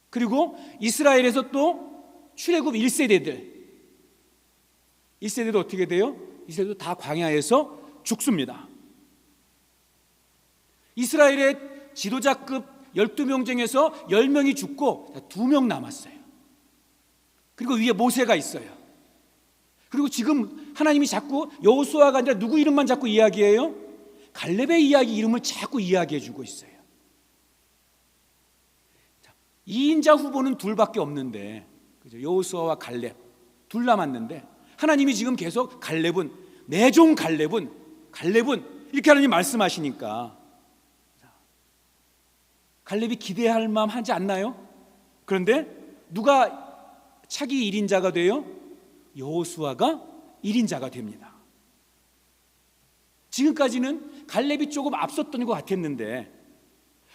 그리고 이스라엘에서 또 출애굽 1세대들 어떻게 돼요? 이스라엘도 다 광야에서 죽습니다. 이스라엘의 지도자급 12명 중에서 10명이 죽고 2명 남았어요. 그리고 위에 모세가 있어요. 그리고 지금 하나님이 자꾸 여호수아가 아니라 누구 이름만 자꾸 이야기해요? 갈렙의 이름을 자꾸 이야기해 주고 있어요. 2인자 후보는 둘밖에 없는데, 여호수아와 갈렙 둘 남았는데, 하나님이 지금 계속 갈렙은, 내 종 갈렙은 이렇게 하나님 말씀하시니까 갈렙이 기대할 마음 하지 않나요? 그런데 누가 차기 1인자가 돼요? 여호수아가 1인자가 됩니다. 지금까지는 갈렙이 조금 앞섰던 것 같았는데,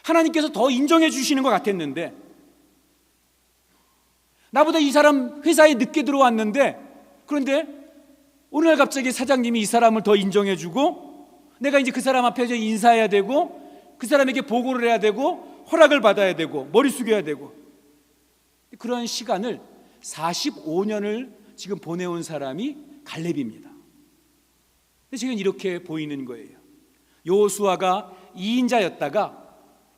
하나님께서 더 인정해 주시는 것 같았는데, 나보다 이 사람 회사에 늦게 들어왔는데, 그런데 어느 날 갑자기 사장님이 이 사람을 더 인정해 주고, 내가 이제 그 사람 앞에서 인사해야 되고, 그 사람에게 보고를 해야 되고, 허락을 받아야 되고, 머리 숙여야 되고, 그런 시간을 45년을 지금 보내온 사람이 갈렙입니다. 근데 지금 이렇게 보이는 거예요. 여호수아가 2인자였다가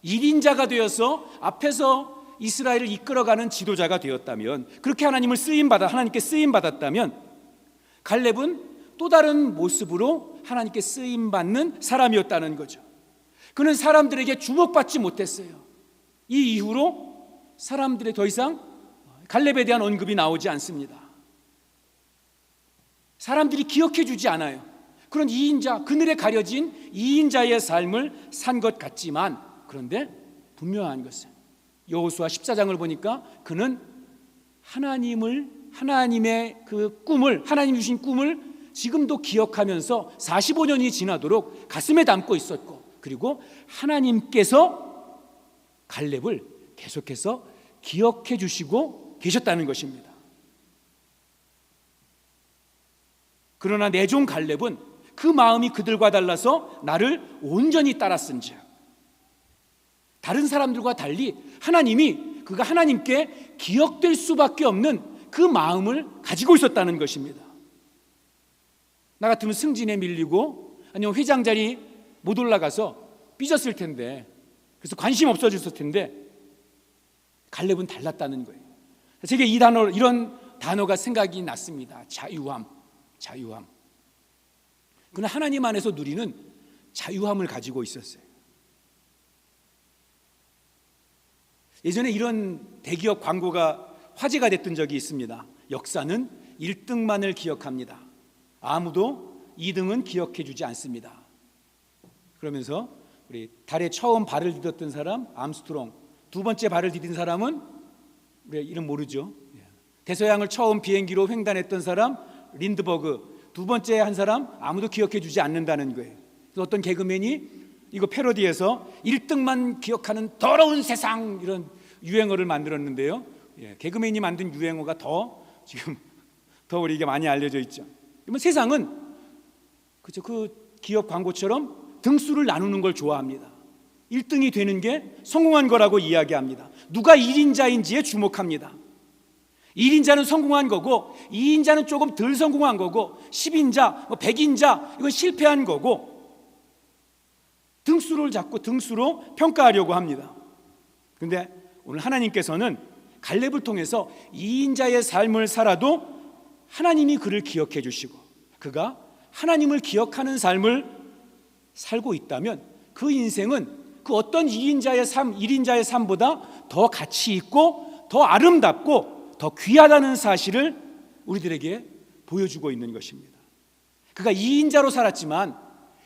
1인자가 되어서 앞에서 이스라엘을 이끌어가는 지도자가 되었다면, 그렇게 하나님께 쓰임 받았다면, 갈렙은 또 다른 모습으로 하나님께 쓰임 받는 사람이었다는 거죠. 그는 사람들에게 주목받지 못했어요. 이 이후로 사람들의 더 이상 갈렙에 대한 언급이 나오지 않습니다. 사람들이 기억해 주지 않아요. 그런 2인자, 그늘에 가려진 2인자의 삶을 산 것 같지만, 그런데 분명한 것은 여호수아 14장을 보니까 그는 하나님의 그 꿈을, 하나님 주신 꿈을 지금도 기억하면서 45년이 지나도록 가슴에 담고 있었고, 그리고 하나님께서 갈렙을 계속해서 기억해 주시고 계셨다는 것입니다. 그러나 내 종 갈렙은 그 마음이 그들과 달라서 나를 온전히 따랐은즉, 다른 사람들과 달리 그가 하나님께 기억될 수밖에 없는 그 마음을 가지고 있었다는 것입니다. 나 같으면 승진에 밀리고, 아니면 회장 자리 못 올라가서 삐졌을 텐데, 그래서 관심 없어졌을 텐데 갈렙은 달랐다는 거예요. 제게 이런 단어가 생각이 났습니다. 자유함. 그는 하나님 안에서 누리는 자유함을 가지고 있었어요. 예전에 이런 대기업 광고가 화제가 됐던 적이 있습니다. 역사는 1등만을 기억합니다. 아무도 2등은 기억해 주지 않습니다. 그러면서 우리 달에 처음 발을 디뎠던 사람 암스트롱, 두 번째 발을 디딘 사람은 우리 이름 모르죠. 대서양을 처음 비행기로 횡단했던 사람 린드버그, 두 번째 한 사람 아무도 기억해 주지 않는다는 거예요. 그래서 어떤 개그맨이 이거 패러디해서 1등만 기억하는 더러운 세상, 이런 유행어를 만들었는데요. 개그맨이 만든 유행어가 지금 더 우리에게 많이 알려져 있죠. 그러면 세상은 그죠, 그 기업 광고처럼 등수를 나누는 걸 좋아합니다. 1등이 되는 게 성공한 거라고 이야기합니다. 누가 1인자인지에 주목합니다. 1인자는 성공한 거고 2인자는 조금 덜 성공한 거고 10인자, 100인자 이건 실패한 거고, 등수를 잡고 등수로 평가하려고 합니다. 그런데 오늘 하나님께서는 갈렙을 통해서 2인자의 삶을 살아도 하나님이 그를 기억해 주시고, 그가 하나님을 기억하는 삶을 살고 있다면 그 인생은 그 어떤 2인자의 삶, 1인자의 삶보다 더 가치 있고 더 아름답고 더 귀하다는 사실을 우리들에게 보여주고 있는 것입니다. 그가 2인자로 살았지만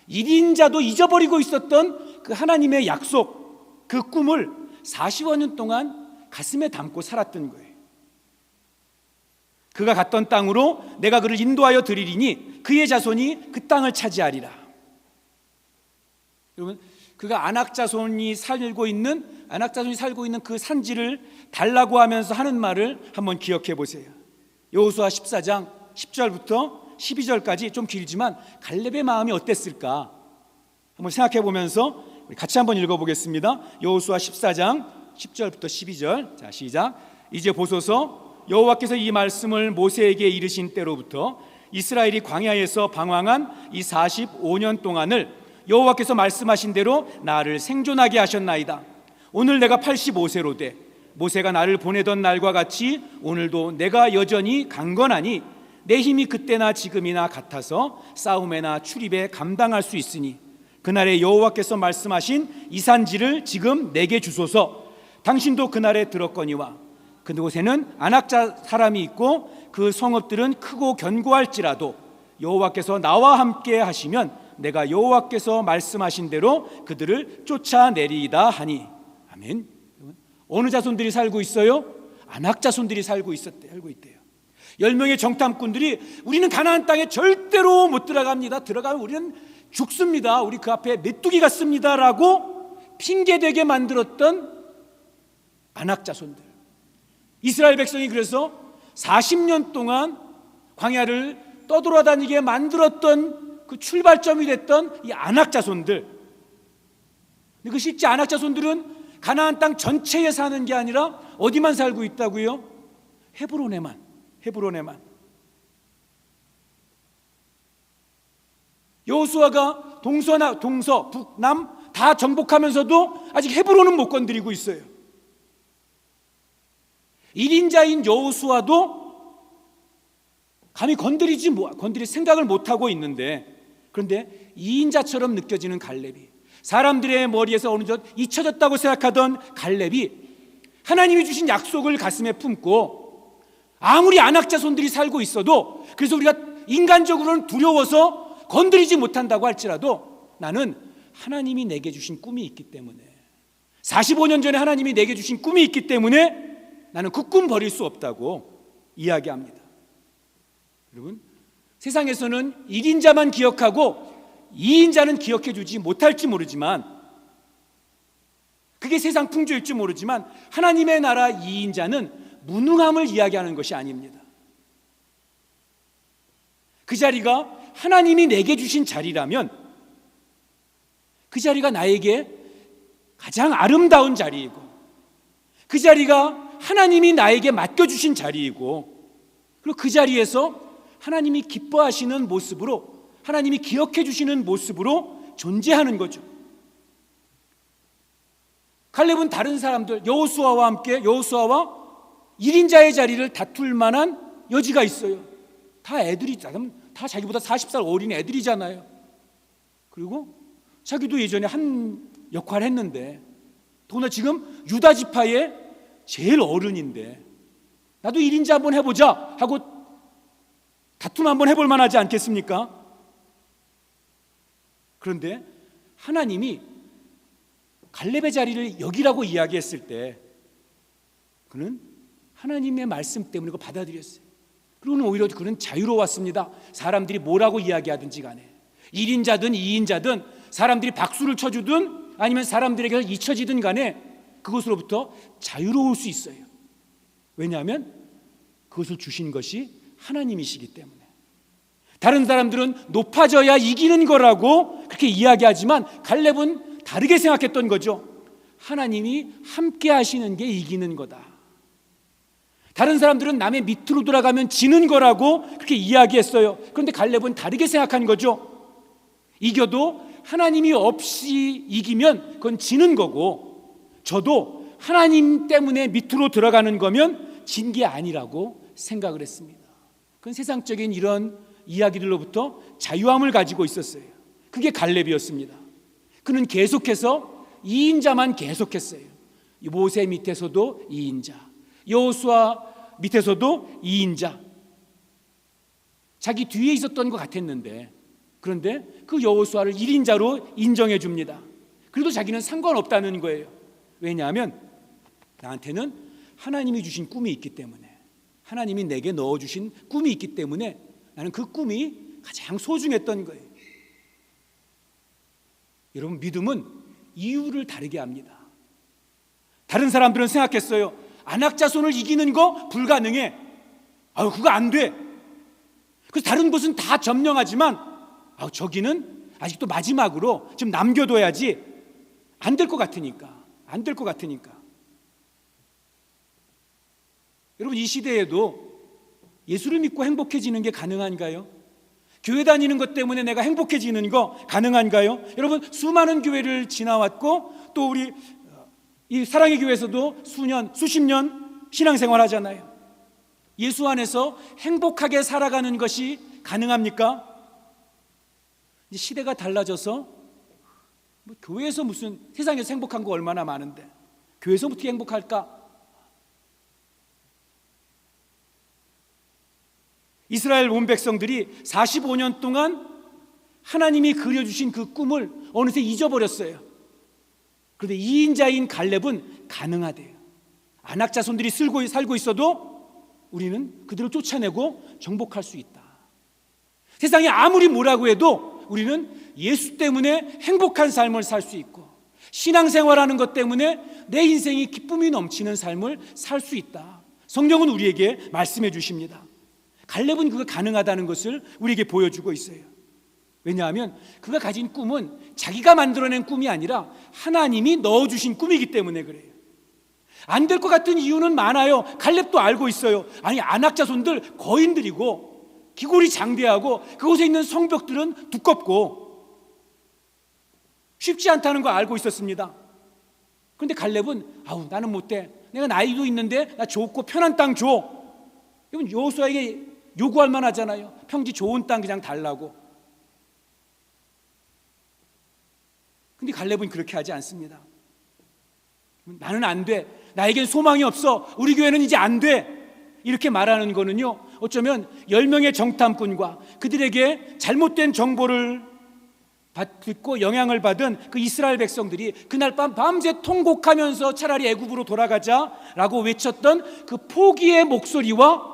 1인자도 잊어버리고 있었던 그 하나님의 약속, 그 꿈을 40여 년 동안 가슴에 담고 살았던 거예요. 그가 갔던 땅으로 내가 그를 인도하여 드리리니 그의 자손이 그 땅을 차지하리라. 여러분, 그가 아낙 자손이 살고 있는 그 산지를 달라고 하면서 하는 말을 한번 기억해 보세요. 여호수아 14장 10절부터 12절까지 좀 길지만 갈렙의 마음이 어땠을까 한번 생각해 보면서 우리 같이 한번 읽어보겠습니다. 여호수아 14장 10절부터 12절. 자, 시작. 이제 보소서, 여호와께서 이 말씀을 모세에게 이르신 때로부터 이스라엘이 광야에서 방황한 이 45년 동안을 여호와께서 말씀하신 대로 나를 생존하게 하셨나이다. 오늘 내가 85세로 돼 모세가 나를 보내던 날과 같이 오늘도 내가 여전히 강건하니 내 힘이 그때나 지금이나 같아서 싸움에나 출입에 감당할 수 있으니 그날에 여호와께서 말씀하신 이 산지를 지금 내게 주소서. 당신도 그날에 들었거니와 그곳에는 아낙자 사람이 있고 그 성읍들은 크고 견고할지라도 여호와께서 나와 함께 하시면 내가 여호와께서 말씀하신 대로 그들을 쫓아내리이다 하니. 아멘. 어느 자손들이 살고 있어요? 아낙 자손들이 살고 있대요. 10명의 정탐꾼들이 우리는 가나안 땅에 절대로 못 들어갑니다. 들어가면 우리는 죽습니다. 우리 그 앞에 메뚜기 같습니다 라고 핑계대게 만들었던 아낙 자손들. 이스라엘 백성이 그래서 40년 동안 광야를 떠돌아다니게 만들었던 그 출발점이 됐던 이 아낙 자손들. 근데 그 실제 아낙 자손들은 가나안 땅 전체에 사는 게 아니라 어디만 살고 있다고요? 헤브론에만. 여호수아가 동서, 북남 다 정복하면서도 아직 헤브론은 못 건드리고 있어요. 1인자인 여호수아도 감히 건드릴 생각을 못하고 있는데, 그런데 2인자처럼 느껴지는 갈렙이, 사람들의 머리에서 어느 정도 잊혀졌다고 생각하던 갈렙이 하나님이 주신 약속을 가슴에 품고 아무리 아낙 자손들이 살고 있어도, 그래서 우리가 인간적으로는 두려워서 건드리지 못한다고 할지라도 나는 하나님이 내게 주신 꿈이 있기 때문에, 45년 전에 하나님이 내게 주신 꿈이 있기 때문에 나는 그 꿈 버릴 수 없다고 이야기합니다. 여러분, 세상에서는 1인자만 기억하고 2인자는 기억해 주지 못할지 모르지만, 그게 세상 풍조일지 모르지만 하나님의 나라 2인자는 무능함을 이야기하는 것이 아닙니다. 그 자리가 하나님이 내게 주신 자리라면 그 자리가 나에게 가장 아름다운 자리이고, 그 자리가 하나님이 나에게 맡겨주신 자리이고, 그리고 그 자리에서 하나님이 기뻐하시는 모습으로, 하나님이 기억해 주시는 모습으로 존재하는 거죠. 갈렙은 다른 사람들 여호수아와 함께 여호수아와 1인자의 자리를 다툴 만한 여지가 있어요. 다 애들이 다 자기보다 40살 어린 애들이잖아요. 그리고 자기도 예전에 한 역할을 했는데 더구나 지금 유다 지파의 제일 어른인데 나도 1인자 한번 해보자 하고 다툼 한번 해볼 만하지 않겠습니까? 그런데 하나님이 갈렙의 자리를 여기라고 이야기했을 때 그는 하나님의 말씀 때문에 그걸 받아들였어요. 그리고는 오히려 그는 자유로웠습니다. 사람들이 뭐라고 이야기하든지 간에 1인자든 2인자든 사람들이 박수를 쳐주든 아니면 사람들에게 잊혀지든 간에 그것으로부터 자유로울 수 있어요. 왜냐하면 그것을 주신 것이 하나님이시기 때문에. 다른 사람들은 높아져야 이기는 거라고 그렇게 이야기하지만 갈렙은 다르게 생각했던 거죠. 하나님이 함께 하시는 게 이기는 거다. 다른 사람들은 남의 밑으로 돌아가면 지는 거라고 그렇게 이야기했어요. 그런데 갈렙은 다르게 생각한 거죠. 이겨도 하나님이 없이 이기면 그건 지는 거고 저도 하나님 때문에 밑으로 들어가는 거면 진 게 아니라고 생각을 했습니다. 그건 세상적인 이런 이야기들로부터 자유함을 가지고 있었어요. 그게 갈렙이었습니다. 그는 계속해서 2인자만 계속했어요. 모세 밑에서도 2인자, 여호수아 밑에서도 2인자. 자기 뒤에 있었던 것 같았는데 그런데 그 여호수아를 1인자로 인정해 줍니다. 그래도 자기는 상관없다는 거예요. 왜냐하면 나한테는 하나님이 주신 꿈이 있기 때문에 하나님이 내게 넣어주신 꿈이 있기 때문에 나는 그 꿈이 가장 소중했던 거예요. 여러분 믿음은 이유를 다르게 합니다. 다른 사람들은 생각했어요. 안악자손을 이기는 거 불가능해. 그거 안 돼. 그래서 다른 곳은 다 점령하지만 저기는 아직도 마지막으로 좀 남겨둬야지. 안 될 것 같으니까. 안 될 것 같으니까. 여러분 이 시대에도 예수를 믿고 행복해지는 게 가능한가요? 교회 다니는 것 때문에 내가 행복해지는 거 가능한가요? 여러분 수많은 교회를 지나왔고 또 우리 이 사랑의 교회에서도 수십 년 신앙생활 하잖아요. 예수 안에서 행복하게 살아가는 것이 가능합니까? 이제 시대가 달라져서 교회에서 무슨 세상에서 행복한 거 얼마나 많은데 교회에서 어떻게 행복할까? 이스라엘 온 백성들이 45년 동안 하나님이 그려주신 그 꿈을 어느새 잊어버렸어요. 그런데 2인자인 갈렙은 가능하대요. 안악자손들이 살고 있어도 우리는 그들을 쫓아내고 정복할 수 있다. 세상에 아무리 뭐라고 해도 우리는 예수 때문에 행복한 삶을 살 수 있고 신앙생활하는 것 때문에 내 인생이 기쁨이 넘치는 삶을 살 수 있다. 성경은 우리에게 말씀해 주십니다. 갈렙은 그가 가능하다는 것을 우리에게 보여주고 있어요. 왜냐하면 그가 가진 꿈은 자기가 만들어낸 꿈이 아니라 하나님이 넣어주신 꿈이기 때문에 그래요. 안 될 것 같은 이유는 많아요. 갈렙도 알고 있어요. 아니 안악자손들 거인들이고 기골이 장대하고 그곳에 있는 성벽들은 두껍고 쉽지 않다는 거 알고 있었습니다. 그런데 갈렙은 나는 못돼. 내가 나이도 있는데 나 좋고 편한 땅 줘. 여러분 여호수아에게 요구할 만하잖아요. 평지 좋은 땅 그냥 달라고. 근데 갈렙은 그렇게 하지 않습니다. 나는 안 돼. 나에겐 소망이 없어. 우리 교회는 이제 안 돼. 이렇게 말하는 거는요, 어쩌면 10명의 정탐꾼과 그들에게 잘못된 정보를 듣고 영향을 받은 그 이스라엘 백성들이 그날 밤새 통곡하면서 차라리 애굽으로 돌아가자라고 외쳤던 그 포기의 목소리와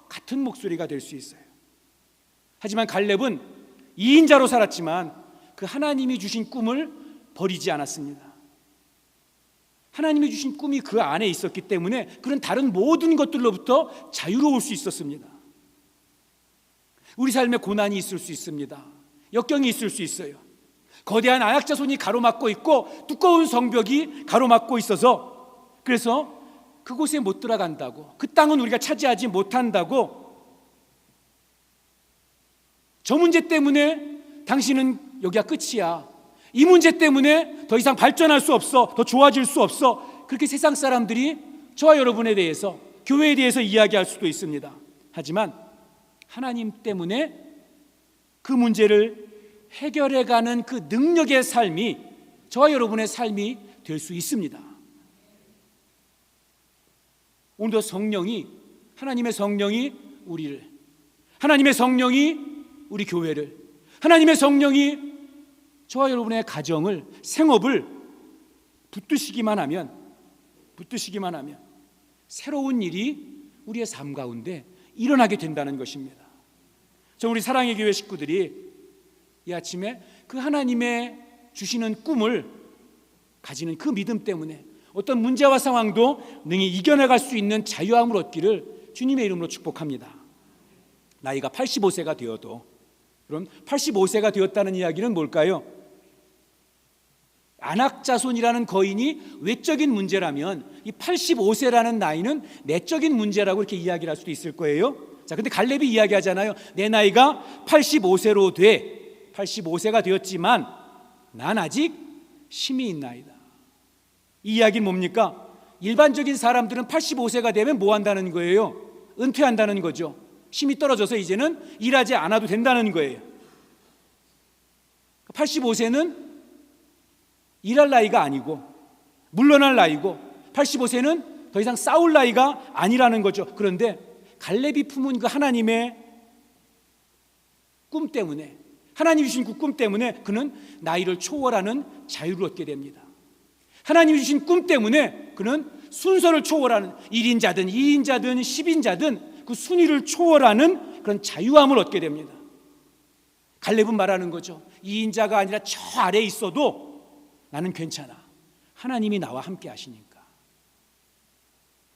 같은 목소리가 될 수 있어요. 하지만 갈렙은 2인자로 살았지만 그 하나님이 주신 꿈을 버리지 않았습니다. 하나님이 주신 꿈이 그 안에 있었기 때문에 그런 다른 모든 것들로부터 자유로울 수 있었습니다. 우리 삶에 고난이 있을 수 있습니다. 역경이 있을 수 있어요. 거대한 안악자손이 가로막고 있고 두꺼운 성벽이 가로막고 있어서 그래서 그곳에 못 들어간다고, 그 땅은 우리가 차지하지 못한다고, 저 문제 때문에 당신은 여기가 끝이야, 이 문제 때문에 더 이상 발전할 수 없어, 더 좋아질 수 없어, 그렇게 세상 사람들이 저와 여러분에 대해서, 교회에 대해서 이야기할 수도 있습니다. 하지만 하나님 때문에 그 문제를 해결해가는 그 능력의 삶이 저와 여러분의 삶이 될 수 있습니다. 오늘도 성령이, 하나님의 성령이 우리를, 하나님의 성령이 우리 교회를, 하나님의 성령이 저와 여러분의 가정을, 생업을 붙드시기만 하면 새로운 일이 우리의 삶 가운데 일어나게 된다는 것입니다. 우리 사랑의 교회 식구들이 이 아침에 그 하나님의 주시는 꿈을 가지는 그 믿음 때문에 어떤 문제와 상황도 능히 이겨나갈 수 있는 자유함을 얻기를 주님의 이름으로 축복합니다. 나이가 85세가 되어도, 그럼 85세가 되었다는 이야기는 뭘까요? 안악자손이라는 거인이 외적인 문제라면 이 85세라는 나이는 내적인 문제라고 이렇게 이야기를 할 수도 있을 거예요. 자, 근데 갈렙이 이야기하잖아요. 내 나이가 85세가 되었지만 난 아직 힘이 있나이다. 이 이야기는 뭡니까? 일반적인 사람들은 85세가 되면 뭐 한다는 거예요? 은퇴한다는 거죠. 힘이 떨어져서 이제는 일하지 않아도 된다는 거예요. 85세는 일할 나이가 아니고 물러날 나이고, 85세는 더 이상 싸울 나이가 아니라는 거죠. 그런데 갈렙이 품은 그 하나님의 꿈 때문에, 하나님이 주신 그 꿈 때문에 그는 나이를 초월하는 자유를 얻게 됩니다. 하나님이 주신 꿈 때문에 그는 순서를 초월하는, 1인자든 2인자든 10인자든 그 순위를 초월하는 그런 자유함을 얻게 됩니다. 갈렙은 말하는 거죠. 2인자가 아니라 저 아래에 있어도 나는 괜찮아. 하나님이 나와 함께 하시니까.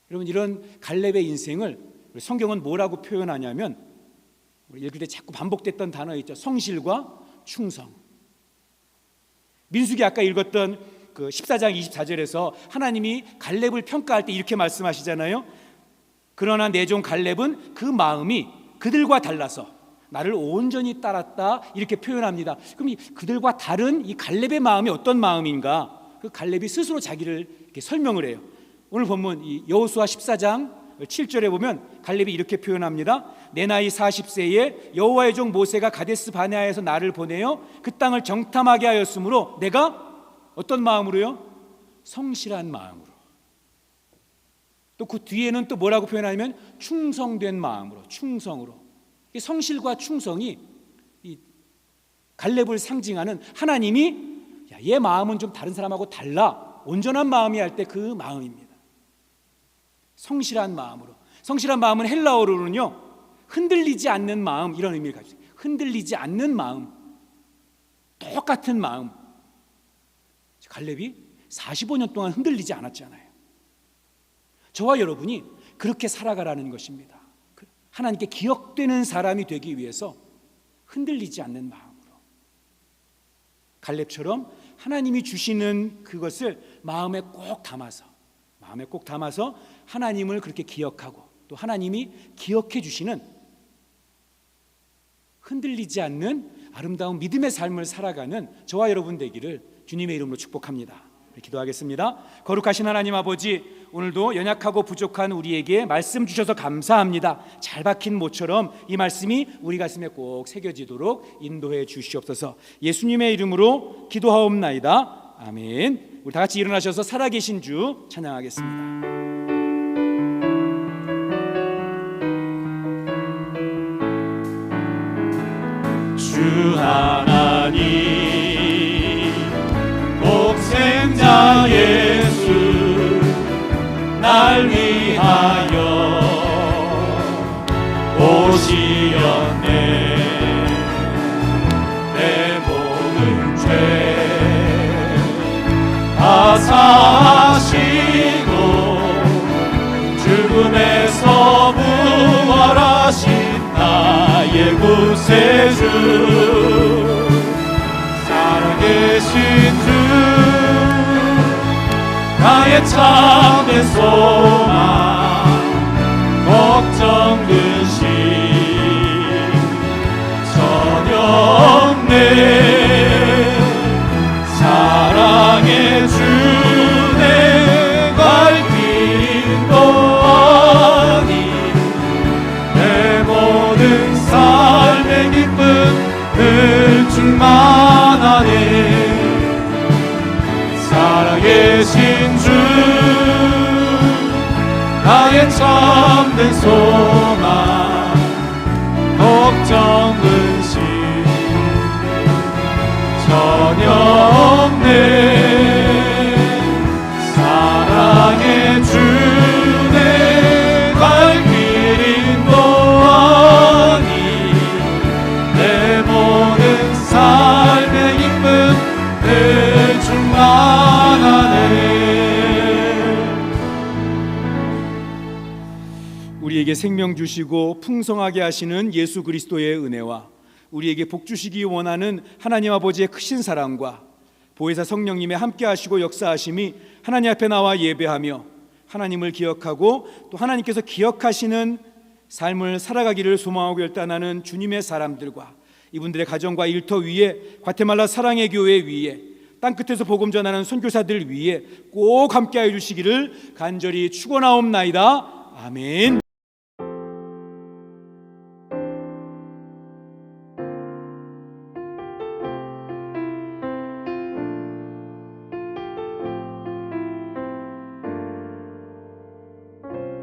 여러분, 이런 갈렙의 인생을 성경은 뭐라고 표현하냐면, 우리 읽을 때 자꾸 반복됐던 단어 있죠. 성실과 충성. 민수기 아까 읽었던 그 14장 24절에서 하나님이 갈렙을 평가할 때 이렇게 말씀하시잖아요. 그러나 내 종 갈렙은 그 마음이 그들과 달라서 나를 온전히 따랐다, 이렇게 표현합니다. 그럼 이 그들과 다른 이 갈렙의 마음이 어떤 마음인가? 그 갈렙이 스스로 자기를 이렇게 설명을 해요. 오늘 본문 이 여호수아 14장 7절에 보면 갈렙이 이렇게 표현합니다. 내 나이 40세에 여호와의 종 모세가 가데스 바네아에서 나를 보내어 그 땅을 정탐하게 하였으므로 내가 어떤 마음으로요? 성실한 마음으로. 또 그 뒤에는 또 뭐라고 표현하냐면 충성된 마음으로, 충성으로. 이 성실과 충성이 이 갈렙을 상징하는, 하나님이 야, 얘 마음은 좀 다른 사람하고 달라, 온전한 마음이 할 때 그 마음입니다. 성실한 마음으로. 성실한 마음은 헬라어로는요, 흔들리지 않는 마음, 이런 의미를 가지고 있어요. 흔들리지 않는 마음, 똑같은 마음. 갈렙이 45년 동안 흔들리지 않았잖아요. 저와 여러분이 그렇게 살아가라는 것입니다. 하나님께 기억되는 사람이 되기 위해서 흔들리지 않는 마음으로, 갈렙처럼 하나님이 주시는 그것을 마음에 꼭 담아서 하나님을 그렇게 기억하고, 또 하나님이 기억해 주시는 흔들리지 않는 아름다운 믿음의 삶을 살아가는 저와 여러분 되기를 주님의 이름으로 축복합니다. 기도하겠습니다. 거룩하신 하나님 아버지, 오늘도 연약하고 부족한 우리에게 말씀 주셔서 감사합니다. 잘 박힌 모처럼 이 말씀이 우리 가슴에 꼭 새겨지도록 인도해 주시옵소서. 예수님의 이름으로 기도하옵나이다. 아멘. 우리 다 같이 일어나셔서 살아계신 주 찬양하겠습니다. 주 하나님 독생자 예수 날 위하여 오시었네. 내 모든 죄 다 사하시고 죽음에서 부활하신 나의 구세주, 살아계신 주, 나의 참된 소망, 걱정 근심 전혀 없네. 모든 소망 걱정 근심 전혀 없네. 사랑의 주내 갈 길 인도하니 내 모든 삶의 기쁨 늘 충만하네. 우리에게 생명 주시고 풍성하게 하시는 예수 그리스도의 은혜와 우리에게 복 주시기 원하는 하나님 아버지의 크신 사랑과 보혜사 성령님의 함께 하시고 역사하심이 하나님 앞에 나와 예배하며 하나님을 기억하고 또 하나님께서 기억하시는 삶을 살아가기를 소망하고 결단하는 주님의 사람들과 이분들의 가정과 일터 위에 과테말라 사랑의 교회 위에 땅끝에서 복음 전하는 선교사들 위에 꼭 함께하여 주시기를 간절히 축원하옵나이다. 아멘.